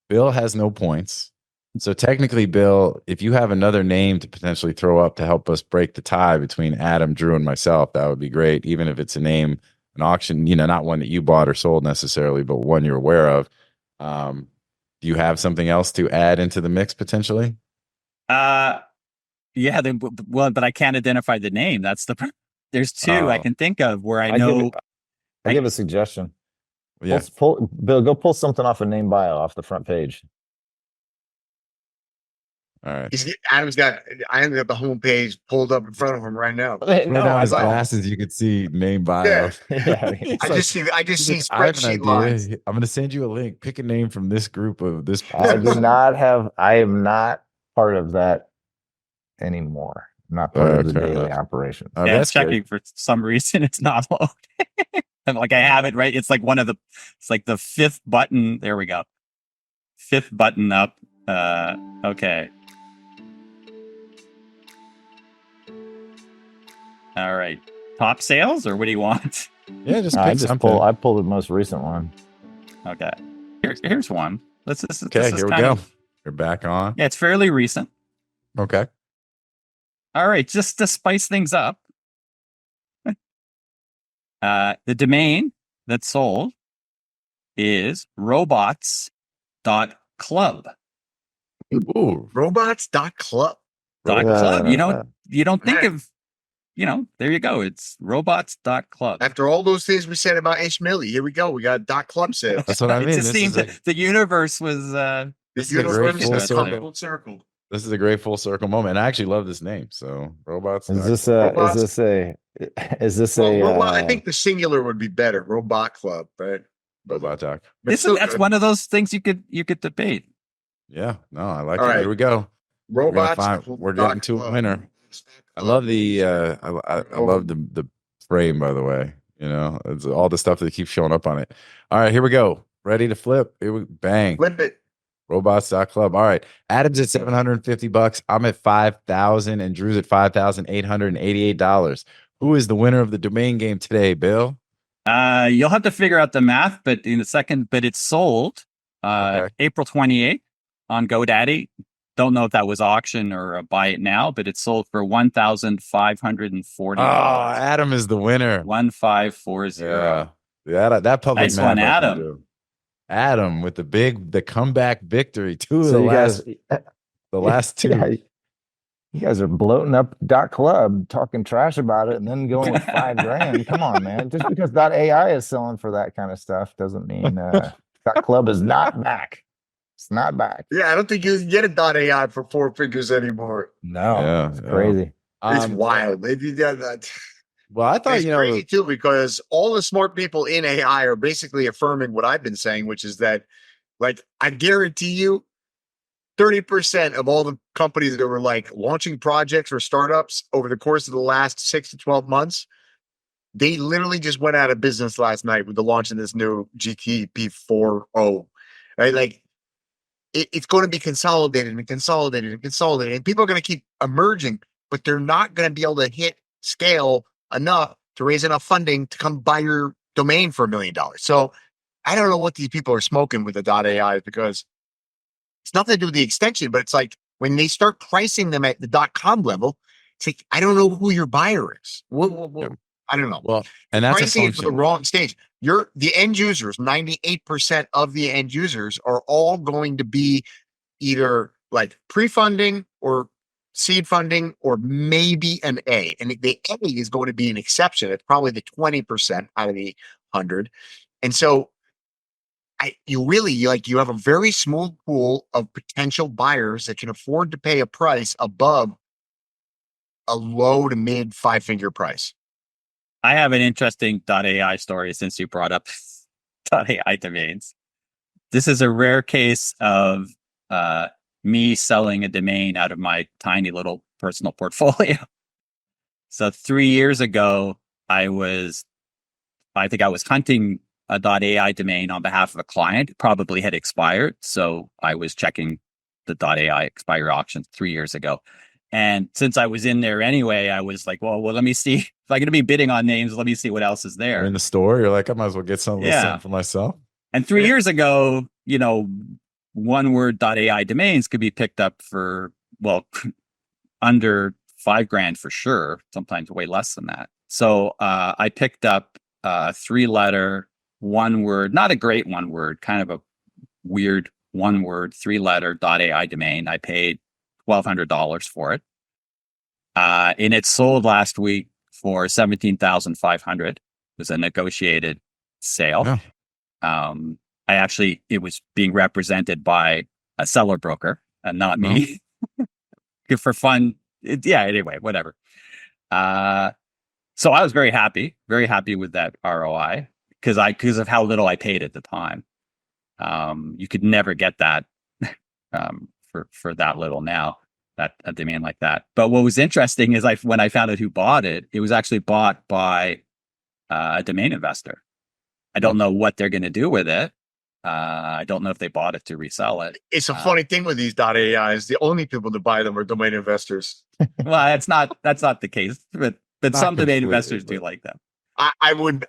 Bill has no points, so technically, Bill, if you have another name to potentially throw up to help us break the tie between Adam, Drew, and myself, that would be great. Even if it's a name, an auction, not one that you bought or sold necessarily, but one you're aware of. Do you have something else to add into the mix potentially? Yeah, but I can't identify the name. That's there's 2 I can think of where I know. I give a suggestion. Yeah. Bill, go pull something off a name bio off the front page. All right. Adam's got. I ended up the homepage pulled up in front of him right now. No, his glasses, you could see name bio. Yeah. I just see spreadsheet lines. I'm going to send you a link. Pick a name from this group of this. I am not part of that anymore. Not part of the daily operation. Yeah, it's checking for some reason. It's not loading. And I have it right. It's like it's like the 5th button. There we go. 5th button up. Okay. All right. Top sales, or what do you want? Yeah, just pick something. I pulled the most recent one. Okay. Here's one. This okay, here we go. You're back on. Yeah, it's fairly recent. Okay. All right, just to spice things up, the domain that's sold is robots.club. Ooh. Robots.club. .club. You don't think of, there you go. It's robots.club. After all those things we said about Ishmael, here we go. We got .club sales. That's what I mean. It just seemed the universe was this is a great full circle. This is a great full circle moment. I actually love this name. So robots. Is this a robot? I think the singular would be better. Robot Club, right? Robot Doc. That's one of those things you could debate. Yeah, no, I like All it. Right. Here we go. Robots. We're getting to a winner. I love the I love the frame, by the way. It's all the stuff that keeps showing up on it. All right, here we go. Ready to flip? Here we bang. Flip it. Robots.club. All right. Adam's at $750. I'm at $5,000 and Drew's at $5,888. Who is the winner of the domain game today, Bill? You'll have to figure out the math, but in a second, but it's sold April 28th on GoDaddy. Don't know if that was auction or a buy it now, but it's sold for $1,540. Oh, Adam is the winner. 1540. Yeah, that public nice one, Adam. Adam with the comeback victory. The last two. Yeah, you guys are bloating up .club, talking trash about it, and then going with $5,000. Come on, man. Just because .ai is selling for that kind of stuff doesn't mean .club is not back. It's not back. Yeah, I don't think you can get a .ai for 4 figures anymore. No, it's crazy. It's wild. They do that. Well, I thought, it's crazy too, because all the smart people in AI are basically affirming what I've been saying, which is that, like, I guarantee you 30% of all the companies that were like launching projects or startups over the course of the last 6 to 12 months, they literally just went out of business last night with the launch of this new GTP 4.0, right? Like, it's going to be consolidated and consolidated and consolidated, and people are going to keep emerging, but they're not going to be able to hit scale enough to raise enough funding to come buy your domain for $1 million. So I don't know what these people are smoking with the .ai, because it's nothing to do with the extension, but it's like when they start pricing them at the .com level, it's like, I don't know who your buyer is. I don't know. Well, and that's pricing it for the wrong stage. The end users, 98% of the end users are all going to be either like pre-funding or seed funding, or maybe an A. And the A is going to be an exception. It's probably the 20% out of the 100. And so you have a very small pool of potential buyers that can afford to pay a price above a low to mid 5-figure price. I have an interesting .ai story since you brought up .ai domains. This is a rare case of me selling a domain out of my tiny little personal portfolio. So 3 years ago, I think I was hunting a .ai domain on behalf of a client. It probably had expired. So I was checking the .ai expire auction 3 years ago. And since I was in there anyway, I was like, well, let me see. If I'm going to be bidding on names, let me see what else is there. You're in the store, you're like, I might as well get something for myself. And 3 years ago, one word .ai domains could be picked up for, under $5,000 for sure, sometimes way less than that. So I picked up a 3-letter, 1-word, not a great 1-word, kind of a weird 1-word, 3-letter .ai domain. I paid $1,200 for it. And it sold last week for $17,500. It was a negotiated sale. Yeah. It was being represented by a seller broker and not me. For fun. Anyway, whatever. So I was very happy with that ROI because of how little I paid at the time. You could never get that for that little now, a domain like that. But what was interesting is when I found out who bought it, it was actually bought by a domain investor. I don't know what they're going to do with it. I don't know if they bought it to resell it. It's a funny thing with these .ai's. The only people that buy them are domain investors. Well, that's not the case, but some domain investors do like them. I would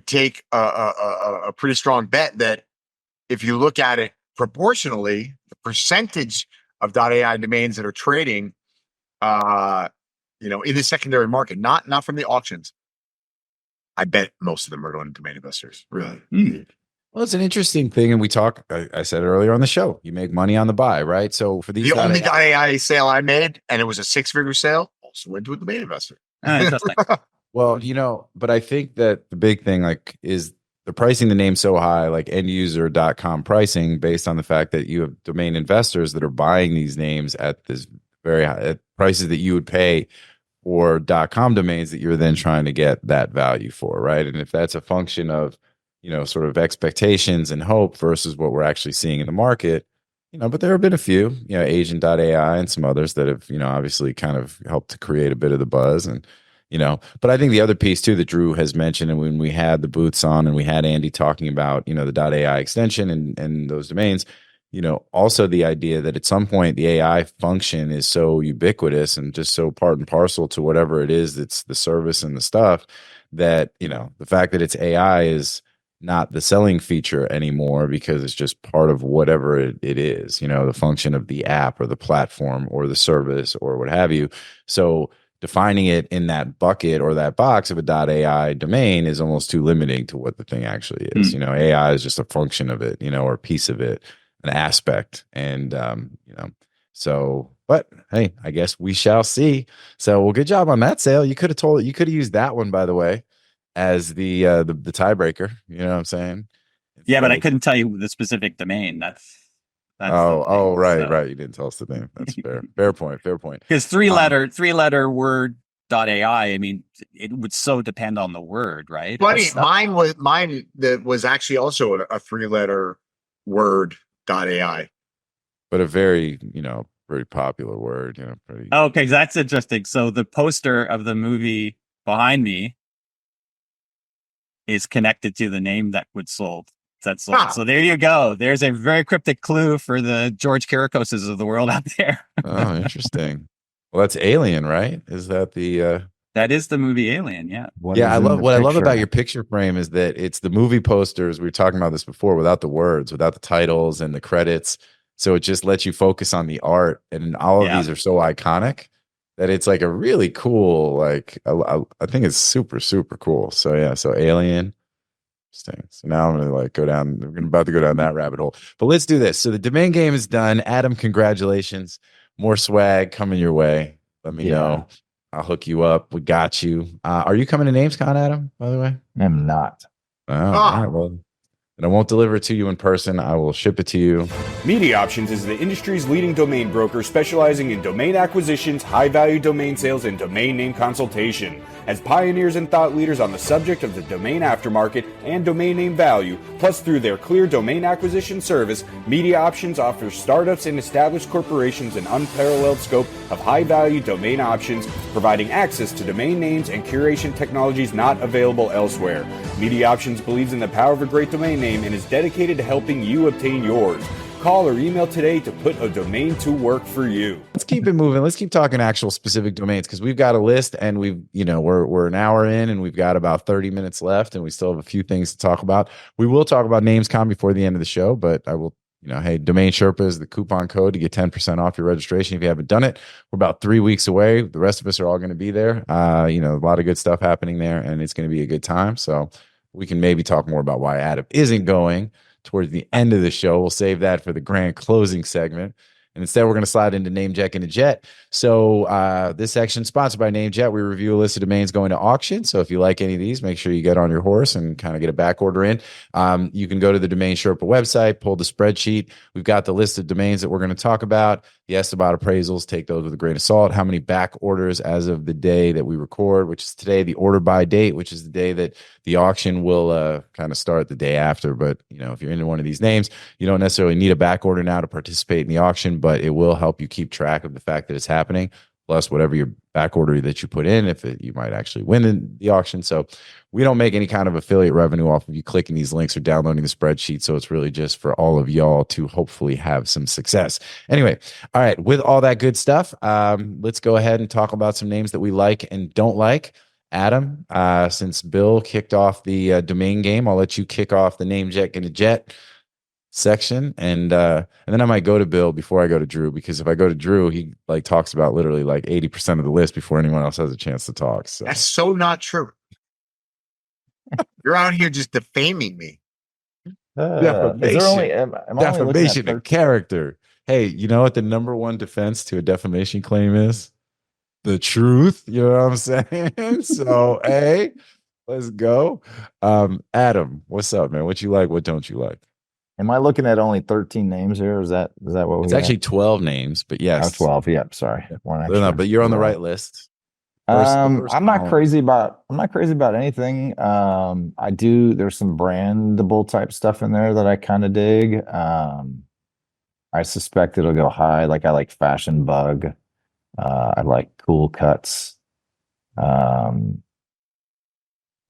take a pretty strong bet that if you look at it proportionally, the percentage of .ai domains that are trading, in the secondary market, not from the auctions. I bet most of them are going to domain investors. Really. Well, it's an interesting thing, and I said earlier on the show, you make money on the buy, right? So for these, the only .ai sale I made, and it was a 6-figure sale, also went to a domain investor. Interesting. Well, but I think that the big thing is they're pricing the name so high, like end user.com pricing, based on the fact that you have domain investors that are buying these names at this very high at prices that you would pay for .com domains that you're then trying to get that value for, right? And if that's a function of, sort of expectations and hope versus what we're actually seeing in the market, but there have been a few, Agent.ai and some others that have, obviously kind of helped to create a bit of the buzz. And, but I think the other piece too that Drew has mentioned, and when we had the booths on and we had Andy talking about, the .ai extension and those domains, also the idea that at some point the AI function is so ubiquitous and just so part and parcel to whatever it is that's the service and the stuff that, the fact that it's AI is not the selling feature anymore because it's just part of whatever it is, the function of the app or the platform or the service or what have you. So defining it in that bucket or that box of a .ai domain is almost too limiting to what the thing actually is. AI is just a function of it, or a piece of it, an aspect. And, but hey, I guess we shall see. So, well, good job on that sale. You could have used that one, by the way, as the tiebreaker. You know what I'm saying? Yeah, but I couldn't tell you the specific domain. That's right. So. Right. You didn't tell us the name. That's fair. Fair point. Because three letter word .ai. I mean, it would so depend on the word, right? Funny, mine was actually also a 3-letter word .ai, but a very very popular word. Pretty. Okay, that's interesting. So the poster of the movie behind me is connected to the name that would sold. That's sold. So there you go. There's a very cryptic clue for the George Kirikoses of the world out there. Oh, interesting. Well, that's Alien, right? Is that the that is the movie Alien, yeah. What I love about your picture frame is that it's the movie posters. We were talking about this before, without the words, without the titles and the credits. So it just lets you focus on the art, and all of these are so iconic that it's like a really cool, like I think it's super, super cool. So yeah, so Alien. So now I'm gonna about to go down that rabbit hole. But let's do this. So the domain game is done. Adam, congratulations. More swag coming your way. Let me know. I'll hook you up. We got you. Are you coming to NamesCon, Adam, by the way? I'm not. Oh, all right, well, and I won't deliver it to you in person. I will ship it to you. MediaOptions is the industry's leading domain broker specializing in domain acquisitions, high-value domain sales, and domain name consultation. As pioneers and thought leaders on the subject of the domain aftermarket and domain name value, plus through their clear domain acquisition service, MediaOptions offers startups and established corporations an unparalleled scope of high-value domain options, providing access to domain names and curation technologies not available elsewhere. MediaOptions believes in the power of a great domain name and is dedicated to helping you obtain yours. Call or email today to put a domain to work for you. Let's keep it moving. Let's keep talking actual specific domains, because we've got a list, and we're an hour in, and we've got about 30 minutes left, and we still have a few things to talk about. We will talk about NamesCon before the end of the show, but I will, hey, DomainSherpa is the coupon code to get 10% off your registration if you haven't done it. We're about 3 weeks away. The rest of us are all going to be there. A lot of good stuff happening there, and it's going to be a good time. So we can maybe talk more about why Adam isn't going towards the end of the show. We'll save that for the grand closing segment. And instead, we're going to slide into NameJetGonnaJet. So this section sponsored by NameJet. We review a list of domains going to auction. So if you like any of these, make sure you get on your horse and kind of get a back order in. You can go to the DomainSherpa website, pull the spreadsheet. We've got the list of domains that we're going to talk about. Yes, about appraisals. Take those with a grain of salt. How many back orders as of the day that we record, which is today, the order by date, which is the day that the auction will kind of start the day after. But, if you're into one of these names, you don't necessarily need a back order now to participate in the auction, but it will help you keep track of the fact that it's happening, plus whatever your back order that you put in, you might actually win the auction. So we don't make any kind of affiliate revenue off of you clicking these links or downloading the spreadsheet. So it's really just for all of y'all to hopefully have some success. Anyway, all right, with all that good stuff, let's go ahead and talk about some names that we like and don't like. Adam, since Bill kicked off the domain game, I'll let you kick off the NameJetGonnaJet section, and then I might go to Bill before I go to Drew, because if I go to Drew, he like talks about literally like 80% of the list before anyone else has a chance to talk. So that's so not true. You're out here just defaming me. Is there only am I only looking at defamation of character? Hey, you know what the number one defense to a defamation claim is? The truth. You know what I'm saying? So, hey, let's go. Adam, what's up, man? What you like? What don't you like? Am I looking at only 13 names here? Is that what we? It's actually 12 names, but yes, 12. Yep. Sorry, no, but you're on the right list. I'm not crazy about anything. I do. There's some brandable type stuff in there that I kind of dig. I suspect it'll go high. Like I like Fashion Bug. I like Cool Cuts.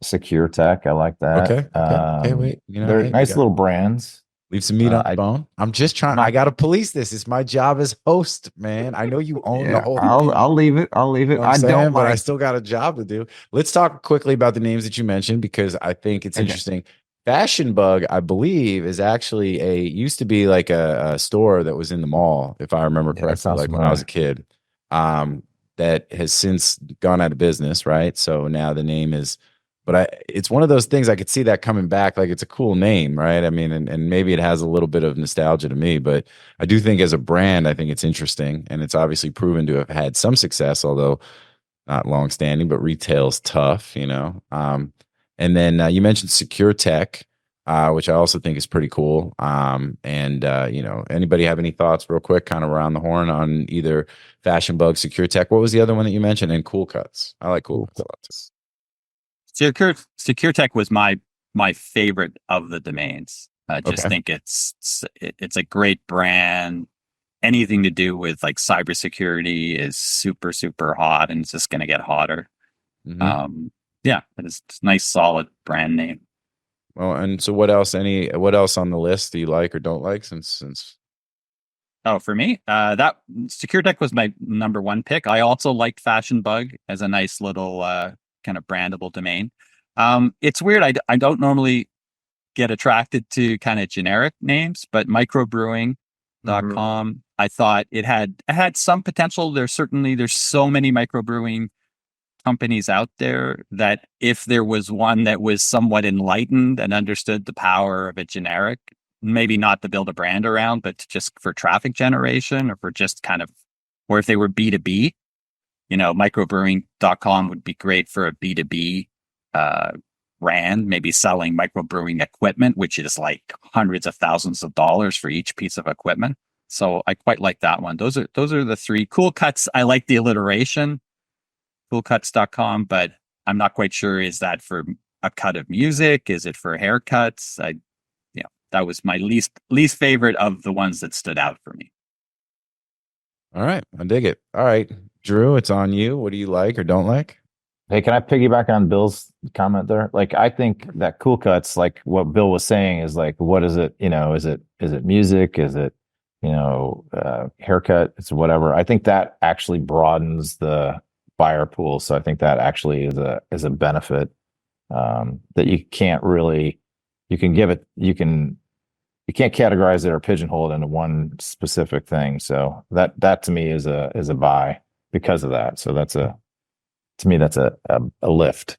Secure Tech. I like that. Okay, wait. You know, they're nice little brands. Leave some meat on the bone. I'm just trying. I got to police this. It's my job as host, man. I know you own the whole. I'll leave it. You know I don't, but I still got a job to do. Let's talk quickly about the names that you mentioned, because I think it's interesting. Fashion Bug, I believe, is actually used to be like a store that was in the mall, if I remember correctly, like when I was a kid. That has since gone out of business, right? So now the name is. But it's one of those things I could see that coming back. Like, it's a cool name, right? I mean, and maybe it has a little bit of nostalgia to me, but I do think as a brand, I think it's interesting, and it's obviously proven to have had some success, although not long-standing. But retail's tough, you know. And then you mentioned Secure Tech, which I also think is pretty cool. You know, anybody have any thoughts, real quick, kind of around the horn on either Fashion Bug, Secure Tech? What was the other one that you mentioned? And Cool Cuts. I like Cool Cuts a lot too. Secure Tech was my favorite of the domains. I just think it's a great brand. Anything to do with like cybersecurity is super, super hot, and it's just going to get hotter. Yeah, it's a nice, solid brand name. Well, and so what else on the list do you like or don't like? Since Oh, for me, that Secure Tech was my number one pick. I also liked Fashion Bug as a nice little kind of brandable domain. It's weird. I don't normally get attracted to kind of generic names, but microbrewing.com, I thought it had some potential. There's so many microbrewing companies out there that if there was one that was somewhat enlightened and understood the power of a generic, maybe not to build a brand around, but just for traffic generation, or for just kind of, or if they were B2B, you know, microbrewing.com would be great for a B2B brand, maybe selling microbrewing equipment, which is like hundreds of thousands of dollars for each piece of equipment. So I quite like that one. Those are the three. Cool Cuts, I like the alliteration, coolcuts.com, but I'm not quite sure, is that for a cut of music? Is it for haircuts? That was my least favorite of the ones that stood out for me. All right, I dig it. All right, Drew, it's on you. What do you like or don't like? Hey, can I piggyback on Bill's comment there? Like, I think that Cool Cuts, like what Bill was saying, is like, what is it? You know, is it music? Is it, you know, haircut? It's whatever. I think that actually broadens the buyer pool. So I think that actually is a benefit that you can't really, you can't categorize it or pigeonhole it into one specific thing. So that to me is a buy because of that. So to me, that's a lift.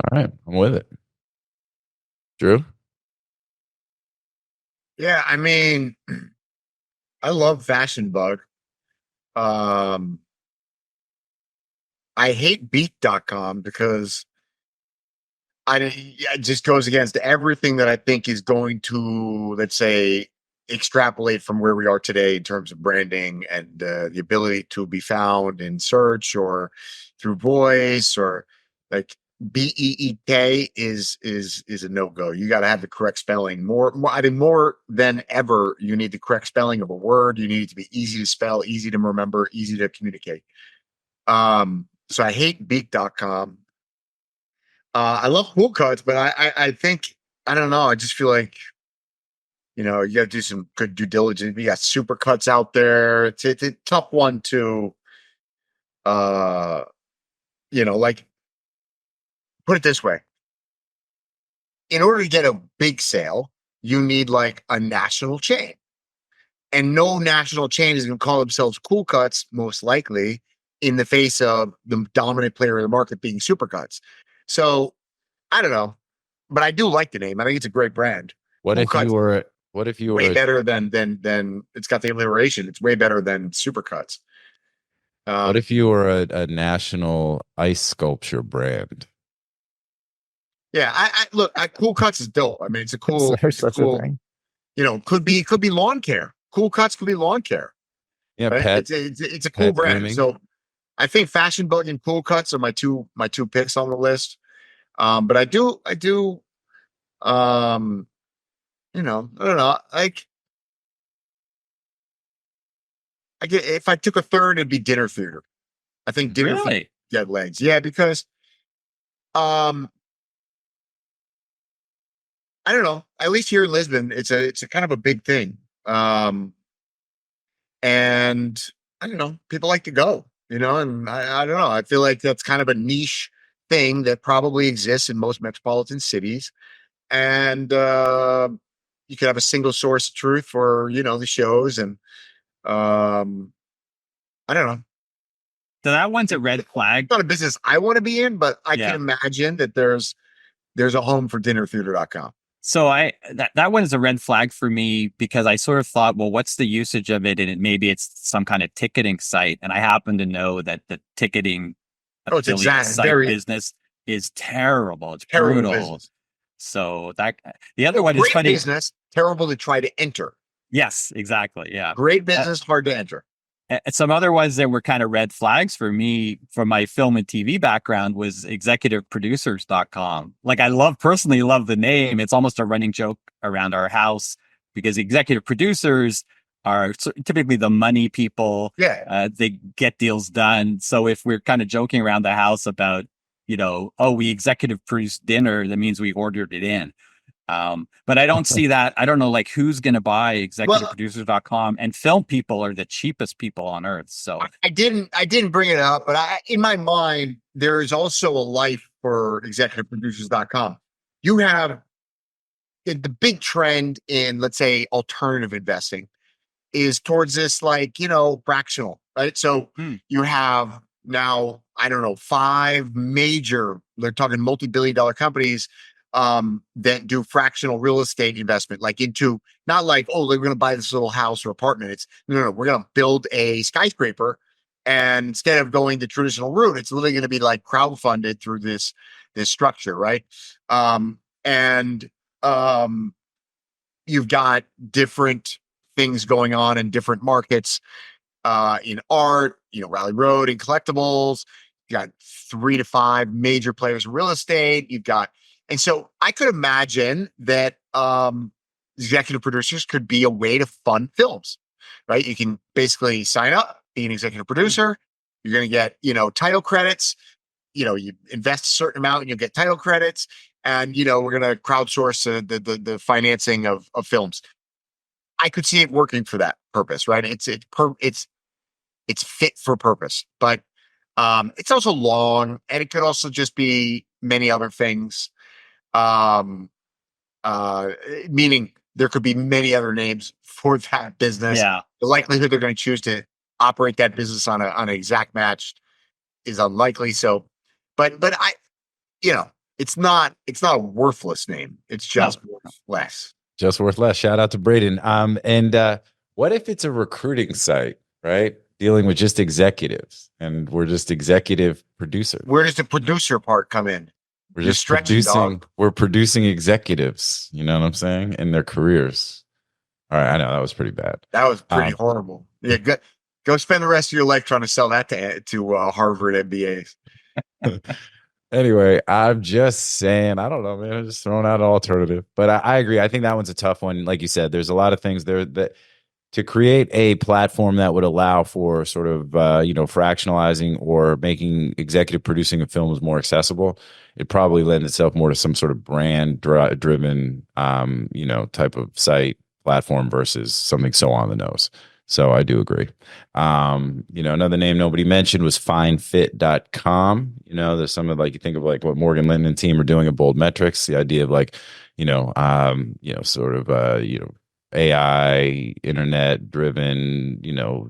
All right, I'm with it. Drew? Yeah, I mean, I love Fashion Bug. I hate Beat.com because it just goes against everything that I think is going to, let's say, extrapolate from where we are today in terms of branding and the ability to be found in search or through voice, or like BEEK is a no-go. You got to have the correct spelling. More than ever, you need the correct spelling of a word. You need it to be easy to spell, easy to remember, easy to communicate. So I hate Beak.com. I love Cool Cuts, but I think, I don't know, I just feel like, you know, you got to do some good due diligence. We got Super Cuts out there. It's a tough one to, you know, like, put it this way. in order to get a big sale, you need like a national chain. And no national chain is going to call themselves Cool Cuts, most likely, in the face of the dominant player in the market being Supercuts. So I don't know, but I do like the name. I think it's a great brand. What if you were way better than it's got the alliteration. It's way better than Supercuts. What if you were a national ice sculpture brand? Yeah, I look. Cool Cuts is dope. I mean, it's a cool. There's such a thing. You know, could be lawn care. Cool Cuts could be lawn care. Yeah, right? pet. It's a cool brand. Grooming. So I think Fashion Bug and Cool Cuts are my two picks on the list. But I do, you know, I don't know. Like, if I took a third, it'd be Dinner Theater. I think Dinner Theater get legs. Yeah, because, I don't know. At least here in Lisbon, it's a kind of a big thing. And I don't know. People like to go, you know, and I don't know. I feel like that's kind of a niche thing that probably exists in most metropolitan cities. And you could have a single source of truth for, you know, the shows. And I don't know. So that one's a red flag. It's not a business I want to be in, but I can imagine that there's a home for dinnertheater.com. So that one is a red flag for me because I sort of thought, well, what's the usage of it? And maybe it's some kind of ticketing site. And I happen to know that the ticketing site business is terrible. It's brutal. Business. So the other one is funny. Business, terrible to try to enter. Yes, exactly. Yeah. Great business, hard to enter. And some other ones that were kind of red flags for me from my film and TV background was executiveproducers.com. Like personally love the name. It's almost a running joke around our house because executive producers are typically the money people. Yeah. They get deals done. So if we're kind of joking around the house about, you know, we executive produced dinner, that means we ordered it in. But I don't see that. I don't know, like, who's going to buy executiveproducers.com, and film people are the cheapest people on earth. So I didn't bring it up, but in my mind, there is also a life for executiveproducers.com. You have the big trend in, let's say, alternative investing is towards this, like, you know, fractional, right? So you have now, I don't know, 5 major, they're talking multi-billion-dollar companies that do fractional real estate investment, like into, not like, oh, they're going to buy this little house or apartment. It's no, we're going to build a skyscraper. And instead of going the traditional route, it's literally going to be like crowdfunded through this structure, right? You've got different things going on in different markets, in art, you know, Rally Road and collectibles. You got 3 to 5 major players in real estate. And so I could imagine that executive producers could be a way to fund films, right? You can basically sign up, be an executive producer. You're going to get, you know, title credits. You know, you invest a certain amount and you'll get title credits. And, you know, we're going to crowdsource the financing of films. I could see it working for that purpose, right? It's fit for purpose, but it's also long, and it could also just be many other things. Meaning there could be many other names for that business. Yeah. The likelihood they're going to choose to operate that business on an exact match is unlikely. So, but I, you know, it's not a worthless name. It's just worth less. Just worth less. Shout out to Braden. And what if it's a recruiting site, right? Dealing with just executives, and we're just executive producers. Where does the producer part come in? We're just producing. We're producing executives. You know what I'm saying? In their careers. All right, I know that was pretty bad. That was pretty horrible. Yeah, go spend the rest of your life trying to sell that to Harvard MBAs. Anyway, I'm just saying, I don't know, man. I'm just throwing out an alternative, but I agree. I think that one's a tough one. Like you said, there's a lot of things there that to create a platform that would allow for sort of, fractionalizing or making executive producing of films more accessible. It probably lend itself more to some sort of brand driven, type of site platform versus something so on the nose. So I do agree. Another name nobody mentioned was FineFit.com. There's some of, like, you think of like what Morgan Linden and team are doing at Bold Metrics, the idea of like, AI, internet driven,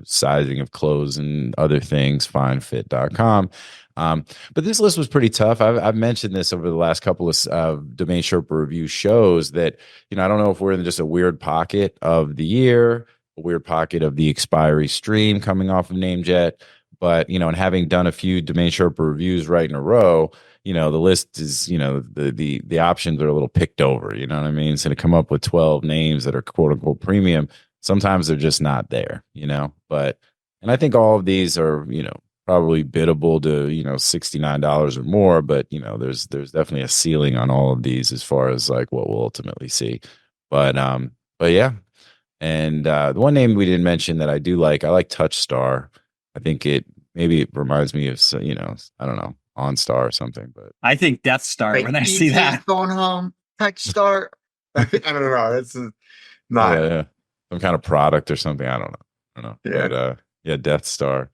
sizing of clothes and other things, FineFit.com. But this list was pretty tough. I've mentioned this over the last couple of Domain Sherpa review shows that, I don't know if we're in just a weird pocket of the year, a weird pocket of the expiry stream coming off of NameJet. But, and having done a few Domain Sherpa reviews right in a row, the list is, the options are a little picked over, you know what I mean? So to come up with 12 names that are quote unquote premium, sometimes they're just not there, but, and I think all of these are, probably biddable to, $69 or more, but there's definitely a ceiling on all of these as far as like what we'll ultimately see. But yeah. And the one name we didn't mention that I do like, I like TouchStar. I think maybe it reminds me of, I don't know, OnStar or something, but I think Death Star like when I see that. Going home, TouchStar. I don't know. It's not some kind of product or something. I don't know. Yeah. But yeah, Death Star.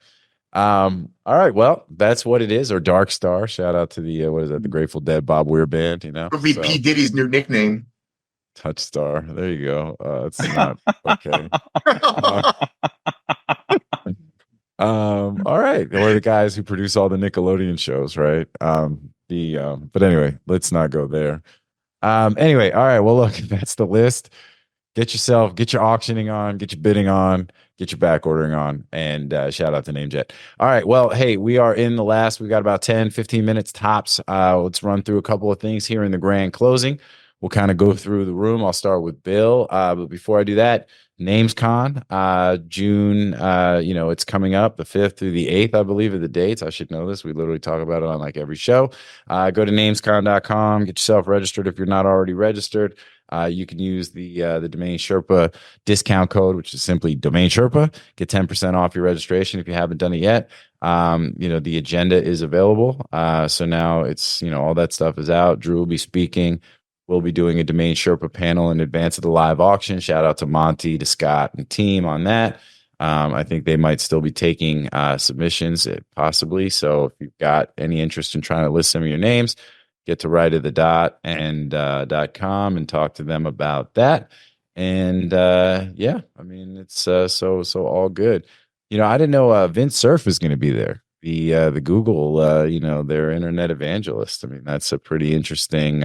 All right, well, that's what it is, or Dark Star. Shout out to the what is that, the Grateful Dead Bob Weir band, It'll be P. Diddy's new nickname. TouchStar. There you go. It's not okay. All right. We're the guys who produce all the Nickelodeon shows, right? But anyway, let's not go there. Anyway, all right. Well, look, that's the list. Get your auctioning on, get your bidding on, get your back ordering on, and shout out to NameJet. All right. Well, hey, we are in the last, we got about 10, 15 minutes tops. Let's run through a couple of things here in the grand closing. We'll kind of go through the room. I'll start with Bill. But before I do that, NamesCon, June, it's coming up the 5th through the 8th, I believe, are the dates. I should know this. We literally talk about it on like every show. Go to namescon.com, get yourself registered if you're not already registered. You can use the Domain Sherpa discount code, which is simply Domain Sherpa. Get 10% off your registration if you haven't done it yet. The agenda is available. So now it's, all that stuff is out. Drew will be speaking. We'll be doing a Domain Sherpa panel in advance of the live auction. Shout out to Monty, to Scott, and team on that. I think they might still be taking submissions, possibly. So if you've got any interest in trying to list some of your names, get to right of the dot and .com and talk to them about that. And yeah, I mean, it's so all good. I didn't know Vince Cerf is going to be there. The Google, their internet evangelist. I mean, that's a pretty interesting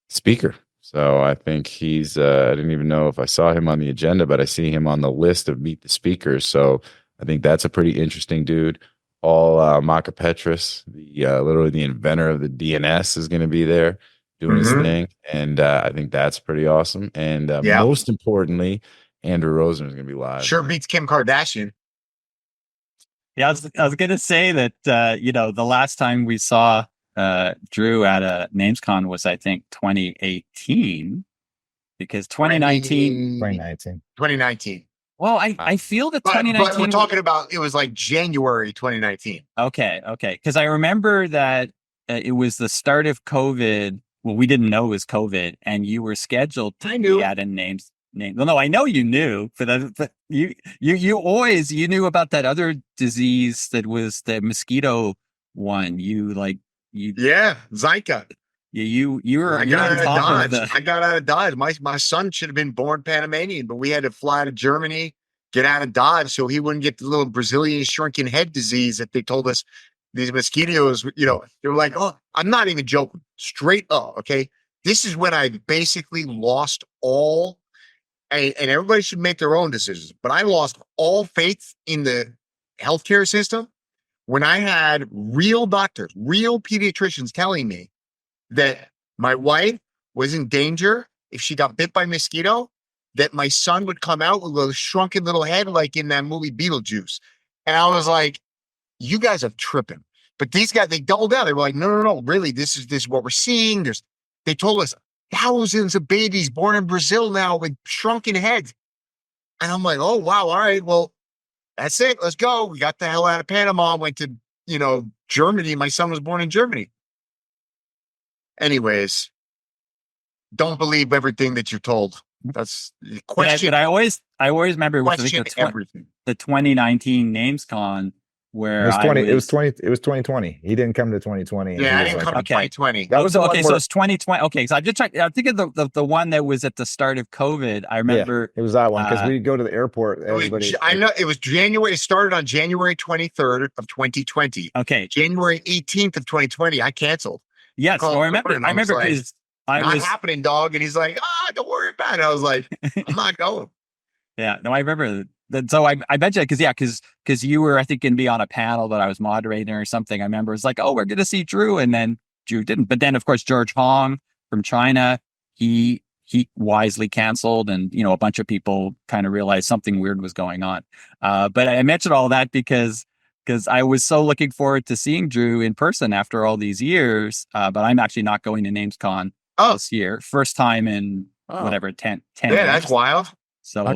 speaker. So I think he's I didn't even know if I saw him on the agenda, but I see him on the list of Meet the Speakers. So I think that's a pretty interesting dude. Paul Makapetris, literally the inventor of the DNS, is going to be there doing his thing. And I think that's pretty awesome. And most importantly, Andrew Rosen is going to be live. Sure beats Kim Kardashian. Yeah, I was going to say that, the last time we saw Drew at a NamesCon was, I think, 2018, because 2019. Well, I feel that 2019. But we're talking about, it was like January 2019. Okay. Because I remember that it was the start of COVID. Well, we didn't know it was COVID, and you were scheduled to be at a name. Well, no, I know you knew, but you knew about that other disease that was the mosquito one. Yeah, Zika. You were. I got out of Dodge. My son should have been born Panamanian, but we had to fly to Germany, get out of Dodge, so he wouldn't get the little Brazilian shrinking head disease that they told us these mosquitoes. They were like, oh, I'm not even joking. Straight up, okay. This is when I basically lost all, and everybody should make their own decisions. But I lost all faith in the healthcare system when I had real doctors, real pediatricians telling me that my wife was in danger if she got bit by mosquito, that my son would come out with a shrunken little head like in that movie Beetlejuice. And I was like, you guys are tripping. But these guys, they doubled down. They were like, no, really, this is what we're seeing. They told us thousands of babies born in Brazil now with shrunken heads. And I'm like, oh, wow, all right, well, that's it. Let's go. We got the hell out of Panama, went to, Germany. My son was born in Germany. Anyways, don't believe everything that you're told. That's the question. But I always remember question everything. The 2019 NamesCon where it was 2020. He didn't come to 2020. Yeah, I didn't come to 2020. That was so it's 2020. Okay, so I just checked. I think of the one that was at the start of COVID. I remember it was that one because we'd go to the airport. I know it was January. It started on January 23rd of 2020. Okay, January 18th of 2020. I canceled. Yes, so I remember because not happening, dog. And he's like, don't worry about it. I was like, I'm not going. Yeah, no, I remember that. So I bet you because you were, I think, going to be on a panel that I was moderating or something. I remember it's like, oh, we're going to see Drew, and then Drew didn't. But then, of course, George Hong from China, he wisely canceled, and a bunch of people kind of realized something weird was going on. But I mentioned all that because I was so looking forward to seeing Drew in person after all these years. But I'm actually not going to NamesCon this year, first time in 10 yeah, years. That's wild. So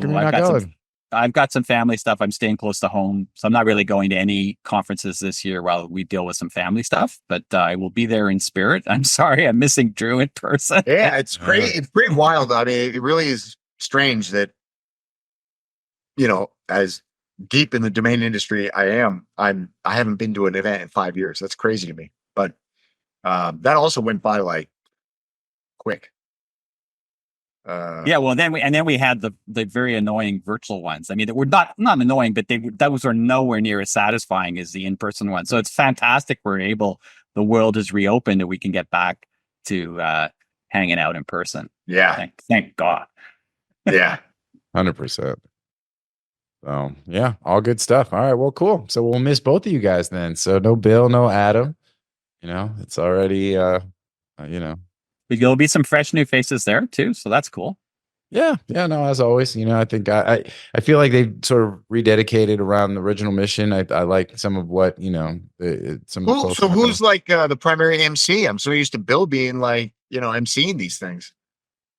I've got some family stuff. I'm staying close to home, so I'm not really going to any conferences this year while we deal with some family stuff. But I will be there in spirit. I'm sorry, I'm missing Drew in person. Yeah, it's crazy. It's pretty wild. I mean, it really is strange that as deep in the domain industry I haven't been to an event in 5 years. That's crazy to me. But that also went by like quick. Well, then we had the very annoying virtual ones. I mean, that were not annoying, but those are nowhere near as satisfying as the in-person ones. So it's fantastic the world is reopened and we can get back to hanging out in person. Yeah, thank God. Yeah, 100%. So yeah, all good stuff. All right, well, cool. So we'll miss both of you guys then. So no Bill, no Adam. It's already There'll be some fresh new faces there too, so that's cool. Yeah, no, as always, I think I feel like they sort of rededicated around the original mission. I like some of what So who's like the primary MC? I'm so used to Bill being like MCing these things.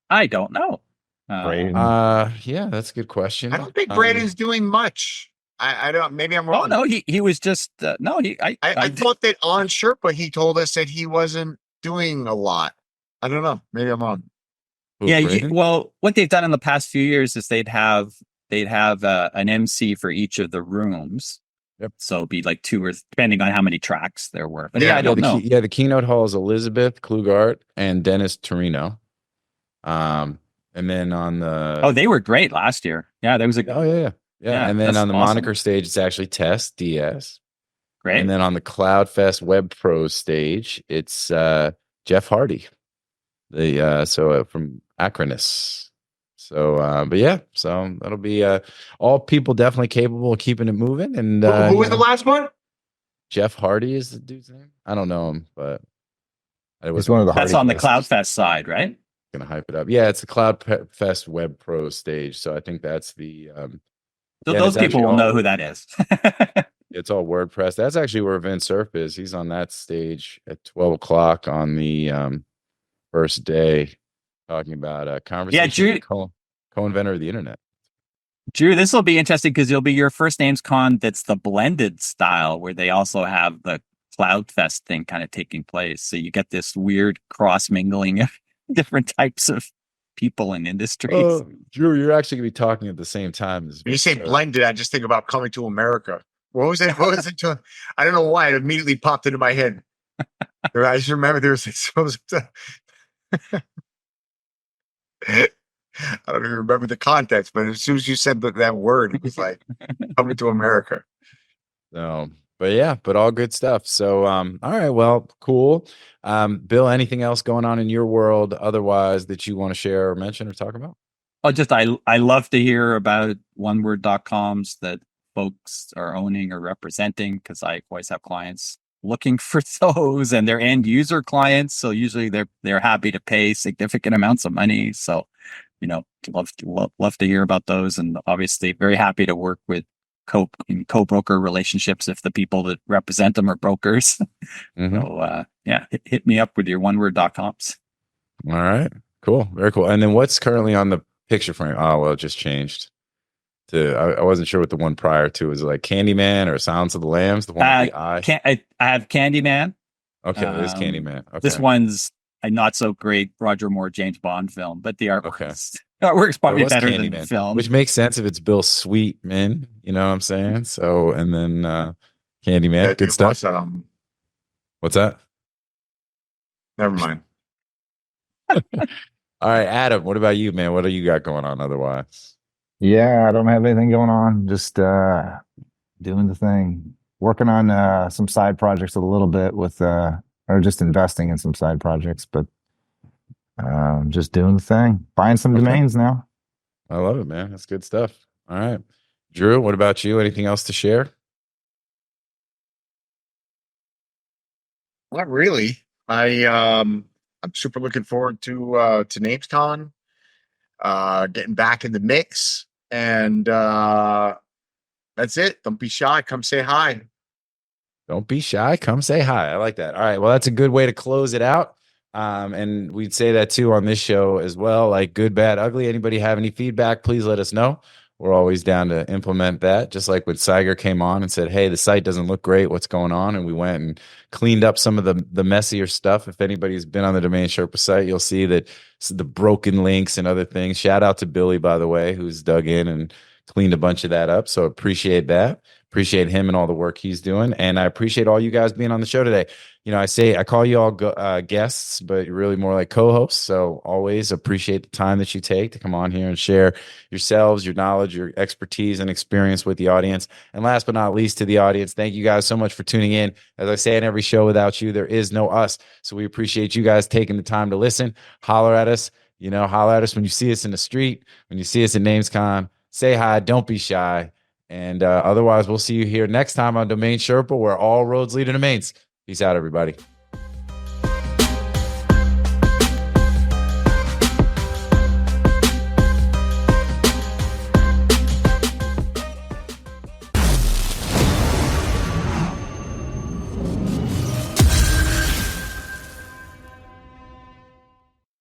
I don't know. Yeah, that's a good question. I don't think Braden's doing much. I don't. Maybe I'm wrong. Oh no, he was just no. I thought that on Sherpa he told us that he wasn't doing a lot. I don't know. Maybe I'm wrong. Well, what they've done in the past few years is they'd have an MC for each of the rooms. Yep. So it'd be like 2 or depending on how many tracks there were. But I don't know. The keynote hall is Elizabeth Klugart and Dennis Torino. And then on the they were great last year. Yeah, there was a yeah. And then on the moniker stage, it's actually Tess DS. Great. And then on the CloudFest Web Pros stage, it's Jeff Hardy. From Acronis. So that'll be all people definitely capable of keeping it moving. And who was the last one? Jeff Hardy is the dude's name. I don't know him, but it was one of the. That's on the CloudFest side, right? Gonna hype it up. Yeah, it's the CloudFest Web Pro stage. So I think that's the. So those people will know who that is. It's all WordPress. That's actually where Vince Cerf is. He's on that stage at 12:00 on the first day, talking about conversation. Yeah, Drew, co-inventor of the internet. Drew, this will be interesting because it'll be your first NamesCon that's the blended style, where they also have the CloudFest thing kind of taking place. So you get this weird cross mingling of different types of people and industries. Drew, you're actually gonna be talking at the same time as when you say blended. I just think about Coming to America. What was it? I don't know why it immediately popped into my head. I just remember there was. I don't even remember the context, but as soon as you said that word, it was like Coming to America. No, but all good stuff. So, all right, well, cool. Bill, anything else going on in your world otherwise that you want to share or mention or talk about? Oh, just I love to hear about oneword.coms that folks are owning or representing, because I always have clients looking for those, and they're end user clients, so usually they're happy to pay significant amounts of money. So love to hear about those, and obviously very happy to work with co-broker relationships if the people that represent them are brokers. Mm-hmm. So hit me up with your oneword.coms. All right, cool, very cool. And then what's currently on the picture frame? Oh well, it just changed. I wasn't sure what the one prior to was, like Candyman or Silence of the Lambs. The one with the eye. I have Candyman. Okay, it is Candyman. Okay. This one's a not so great Roger Moore James Bond film, but the art okay. That works probably better Candyman, than film. which makes sense if it's Bill Sweetman. You know what I'm saying? So, and then Candyman, good stuff. What's that? Never mind. All right, Adam, what about you, man? What do you got going on otherwise? Yeah, I don't have anything going on. Just doing the thing. Working on some side projects a little bit with or just investing in some side projects, but just doing the thing. Buying some domains now. I love it, man. That's good stuff. All right. Drew, what about you? Anything else to share? Not really. I'm super looking forward to NamesCon, getting back in the mix, and that's it. Don't be shy. Come say hi. Don't be shy. Come say hi. I like that. All right. Well, that's a good way to close it out. And we'd say that too on this show as well. Like good, bad, ugly. Anybody have any feedback? Please let us know. We're always down to implement that. Just like when Saiger came on and said, "Hey, the site doesn't look great. What's going on?" And we went and cleaned up some of the messier stuff. If anybody's been on the DomainSherpa site, you'll see that the broken links and other things. Shout out to Billy, by the way, who's dug in and cleaned a bunch of that up. So appreciate that. Appreciate him and all the work he's doing. And I appreciate all you guys being on the show today. You know, I call you all guests, but you're really more like co-hosts. So always appreciate the time that you take to come on here and share yourselves, your knowledge, your expertise and experience with the audience. And last but not least, to the audience, thank you guys so much for tuning in. As I say in every show, without you, there is no us. So we appreciate you guys taking the time to listen. Holler at us. You know, holler at us when you see us in the street, when you see us at NamesCon. Say hi. Don't be shy. And otherwise, we'll see you here next time on Domain Sherpa, where all roads lead to domains. Peace out, everybody.